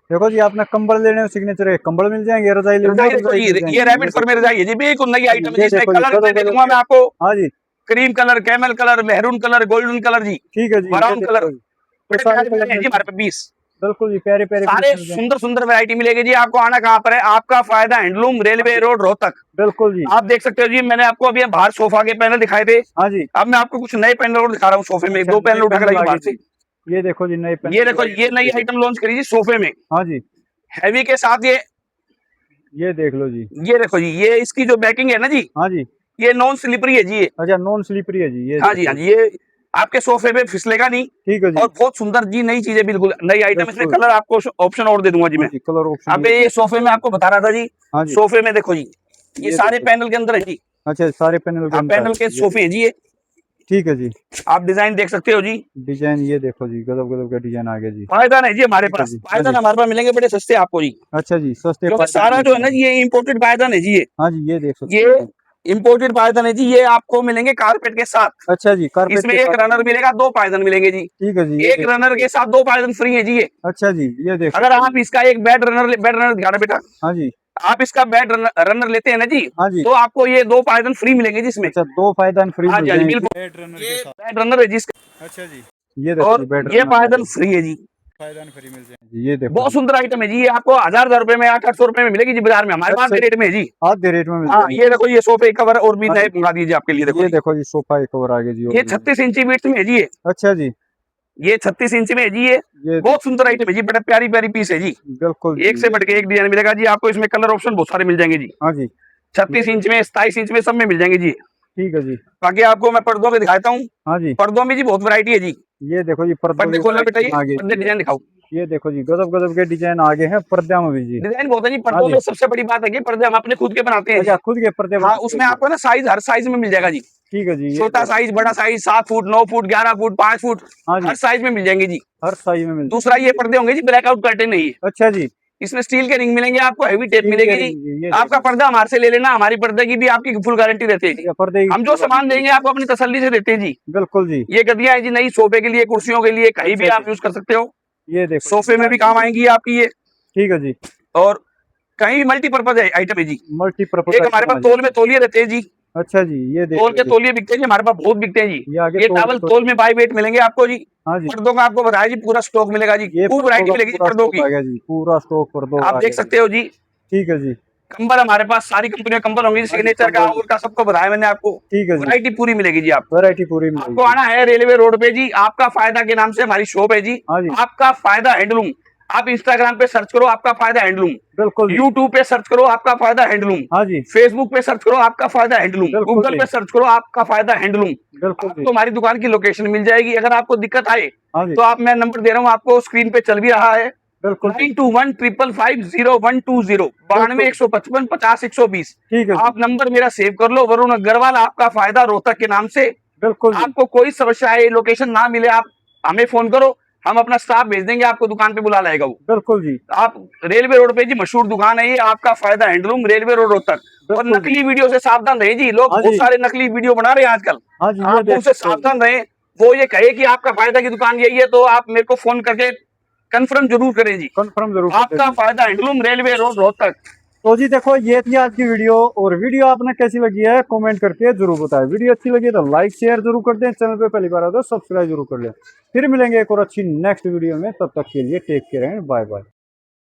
देखो जी, आपने कंबल लेने हो सिग्नेचर के कंबल मिल जाएंगे, रजाई लेनी हो रजाई देखो रजाई जी, मिल ये जाएंगी, ये रैबिट फर में देखो। रजाई है जी, बिल्कुल नई हाँ जी, आइटम है जी। ये इसमें देखो जी, कलर गजब दे गजब दूंगा के। मैं आपको, हाँ जी, cream colour, camel colour, maroon colour, golden colour जी, ठीक है जी, ये ब्राउन कलर। देखो जी, तो बड़े सारे प्यारे कलर प्यारे हैं मिल जी हमारे जाएंगे, पे 20। बिल्कुल जी, प्यारे प्यारे पीस सारे मिल जाएंगे। सुंदर सुंदर वैरायटी मिलेगी जी। आपको आना कहाँ पर है? आपका फायदा हैंडलूम, हाँ रेलवे जी, रोड, रोहतक। बिल्कुल जी। आप देख सकते हो जी, मैंने आपको अभी बाहर सोफा के पैनल दिखाए थे, हाँ जी, अब मैं आपको कुछ नए पैनल और दिखा रहा हूँ। सोफे में अच्छा, दो नए पैनल उठा कर पैनल लाइए आ गए बाहर से। जी, ये देखो जी, नए ये पैनल देखो, आ गए ये नई सोफे के। आइटम लॉन्च करी जी सोफे में, हाँ जी, हैवी के साथ ये देख लो जी। ये देखो जी, ये इसकी जो बैकिंग है ना जी, हाँ जी, ये नॉन स्लिपरी है जी ये। अच्छा, नॉन स्लीपरी है जी, ये हाँ जी, हाँ देखो। जी, ये आपके सोफे पे फिसलेगा नहीं। ठीक है जी, और बहुत सुंदर जी, नई चीजें, बिल्कुल नई आइटम। इसमें बिल्कुल। कलर आपको ऑप्शन और दे दूंगा जी हाँ मैं। जी, कलर ऑप्शन अब ये ये देखो। सोफे में आपको बता रहा था जी, हाँ जी, सोफे में देखो जी, ये ये सारे देखो। पैनल के अंदर है जी। अच्छा, सारे पैनल के हाँ, अंदर आ पैनल के गए, ये सोफे देखो। हैं जी ये। ठीक है जी, आप डिजाइन देख सकते हो जी। डिजाइन ये देखो जी, गजब गजब का डिजाइन आ गया जी। पायदान है जी हमारे ठीक है पास, जी, हाँ पायदान जी, हमारे पास मिलेंगे बड़े सस्ते आपको जी, अच्छा जी, सस्ते क्योंकि पायदान सारा मिल जो है ना जाएंगे। जी, ये इम्पोर्टेड पायदान है जी ये। हाँ जी, ये देख सकते ये हो। इम्पोर्टेड पायदान है जी, ये आपको मिलेंगे कारपेट के साथ। अच्छा जी, कारपेट इसमें के एक साथ रनर मिलेंगे। मिलेगा, दो पायदान मिलेंगे जी। ठीक है जी, ये एक देख रनर सकते के हो। साथ दो पायदान फ्री है जी ये। अच्छा जी, ये देख अगर सकते हो आप जी। इसका एक बेड रनर दिखाना बेटा, हाँ जी, आप इसका बेड रनर लेते हैं ना जी, हाँ जी, तो आपको ये दो पायदान फ्री मिलेंगे जी इसमें। अच्छा, दो पायदान फ्री हाँ मिल जी, हाँ जी, जाएंगे बिल्कुल। बेड रनर के ये साथ। बेड रनर है जी इसका, अच्छा जी, ये देखो और जी, बेड ये रनर आ पायदान गया, फ्री है जी। पायदान फ्री मिल जाएंगे जी, ये देखो बहुत जी। सुंदर आइटम है जी, ये आपको 1000 रुपए में, 800 रुपए में मिलेगी जी बाजार में, हमारे पास अच्छा, के रेट में है जी। आधे रेट में मिल हाँ, जाएंगे। ये देखो, ये सोफे कवर और भी हाँ नए जी, मंगा दीजिए आपके लिए, देखो ये जी। देखो जी, सोफा एक और आ गया जी, और ये भी। 36 इंची विड्थ में है जी अच्छा जी, ये 36 इंच में है जी ये। ये बहुत देखो सुंदर जी, आइटम है जी, बड़ा प्यारी प्यारी पीस है जी। बिल्कुल एक जी, से ये बढ़ के एक डिजाइन मिलेगा जी आपको, इसमें कलर ऑप्शन बहुत सारे मिल जाएंगे जी। हाँ जी, 36 ये इंच में, 27 इंच में, सब में मिल जाएंगे जी। ठीक है जी। बाकी आपको मैं पर्दों में दिखाता हूँ। हाँ जी, पर्दों में जी बहुत वैरायटी है जी। ये देखो जी, पर्दों पर्दे की खोलना बेटा, वैरायटी ये आ गई पर्दे जी। डिजाइन दिखाओ। ये देखो जी, गजब गजब के डिजाइन आगे हैं पर्दे में भी जी। डिजाइन बहुत है जी हाँ पर्दों जी, में। सबसे बड़ी बात है कि पर्दे हम अपने खुद के बनाते हैं अच्छा, जी। खुद के पर्दे हाँ, बनाते हो उसमें जी। आपको ना साइज, हर साइज में मिल जाएगा जी। ठीक है जी, ये छोटा देखो। साइज, बड़ा size, 7 foot, 9 foot, 11 foot, 5 foot, हाँ हर जी, साइज में मिल जाएंगे जी। हर साइज में मिल दूसरा, जाएंगे ये जी। पर्दे होंगे जी ब्लैकआउट कर्टेन नहीं है, अच्छा जी, इसमें स्टील के रिंग मिलेंगे आपको, हैवी टेप स्टील के मिलेगी जी। रिंग जी, ये आपका देखो। पर्दा हमारे से ले लेना, हमारी पर्दे की भी आपकी फुल गारंटी रहती है जी। अच्छा, पर्दे की हम जो फुल सामान वारंटी। देंगे आपको अपनी तसल्ली से देते हैं जी। बिल्कुल जी। ये गद्दियां है जी, नई सोफे के लिए, कुर्सियों के लिए, कहीं भी अच्छा आप जी, यूज कर सकते हो। ये देखो जी, सोफे में भी काम आएंगी आपकी ये, ठीक है जी, और कहीं भी मल्टीपर्पज आइटम है जी। मल्टीपर्पज एक हमारे आइटम पास आ तोल में जाएगी। तौलिए रहते हैं जी, अच्छा जी, ये तौल देखो के जी, तौलिए बिकते हैं जी हमारे पास, बहुत बिकते हैं जी। ये आगे ये तोल के टावल तो। तौल में बाई वेट मिलेंगे आपको जी। हाँ जी, पर्दों का आपको बताया जी, पूरा स्टॉक मिलेगा जी, ये खूब पर्दों वैरायटी का मिलेगी जी पूरा पर्दों स्टॉक की। आ गया जी, पूरा स्टॉक पर्दों का आप आ देख गया जी। सकते हो जी। ठीक है जी। कंबल हमारे पास सारी कंपनियों कंबल होंगे, हाँ जी, सिग्नेचर का कंबल, और का सबको बताया मैंने आपको। ठीक है जी, वैरायटी पूरी मिलेगी जी आपको। वैरायटी पूरी आपको मिलेगी। आना है रेलवे रोड पे जी, आपका फायदा के नाम से हमारी शॉप है जी। हाँ जी, आपका फायदा हैंडलूम, आप इंस्टाग्राम पे सर्च करो आपका फायदा हैंडलूम, बिल्कुल जी। यूट्यूब पे सर्च करो आपका फायदा हैंडलूम, हाँ जी, फेसबुक पे सर्च करो आपका फायदा हैंडलूम, बिल्कुल गूगल जी, पे सर्च करो आपका फायदा हैंडलूम। बिल्कुल जी। आपको हमारी दुकान की लोकेशन मिल जाएगी। अगर आपको दिक्कत आए हाँ जी, तो आप, मैं नंबर दे रहा हूँ आपको, स्क्रीन पे चल भी रहा है, बिल्कुल जी, 9215550120, बिल्कुल, 9215550120। ठीक है जी, आप नंबर मेरा सेव कर लो, वरुण अग्रवाल, आपका फायदा रोहतक के नाम से। बिल्कुल जी, आपको कोई समस्या है, लोकेशन ना मिले, आप हमें फोन करो, हम अपना स्टाफ भेज देंगे, आपको दुकान पे बुला लाएगा वो। बिल्कुल जी, आप रेलवे रोड पे जी, मशहूर दुकान है ये, आपका फायदा हैंडलूम, रेलवे रोड रोहतक। और बिल्कुल जी। नकली वीडियो से सावधान रहे जी, लोग हाँ बहुत जी, सारे नकली वीडियो बना रहे हैं आजकल, हाँ जी, ये आप देख उनसे सकते हो जी। सावधान रहे। वो ये कहे कि आपका फायदा की दुकान यही है, तो आप मेरे को फोन करके कंफर्म जरूर करें जी। कंफर्म जरूर कर आपका देंगे। फायदा हैंडलूम, रेलवे रोड रोहतक। तो जी देखो, ये थी आज की वीडियो, और वीडियो आपने कैसी लगी है कमेंट करके जरूर बताएं। वीडियो अच्छी लगी तो लाइक शेयर जरूर कर दें, चैनल पे पहली बार आए तो सब्सक्राइब जरूर कर लें। फिर मिलेंगे एक और अच्छी नेक्स्ट वीडियो में, तब तक के लिए take care and bye bye.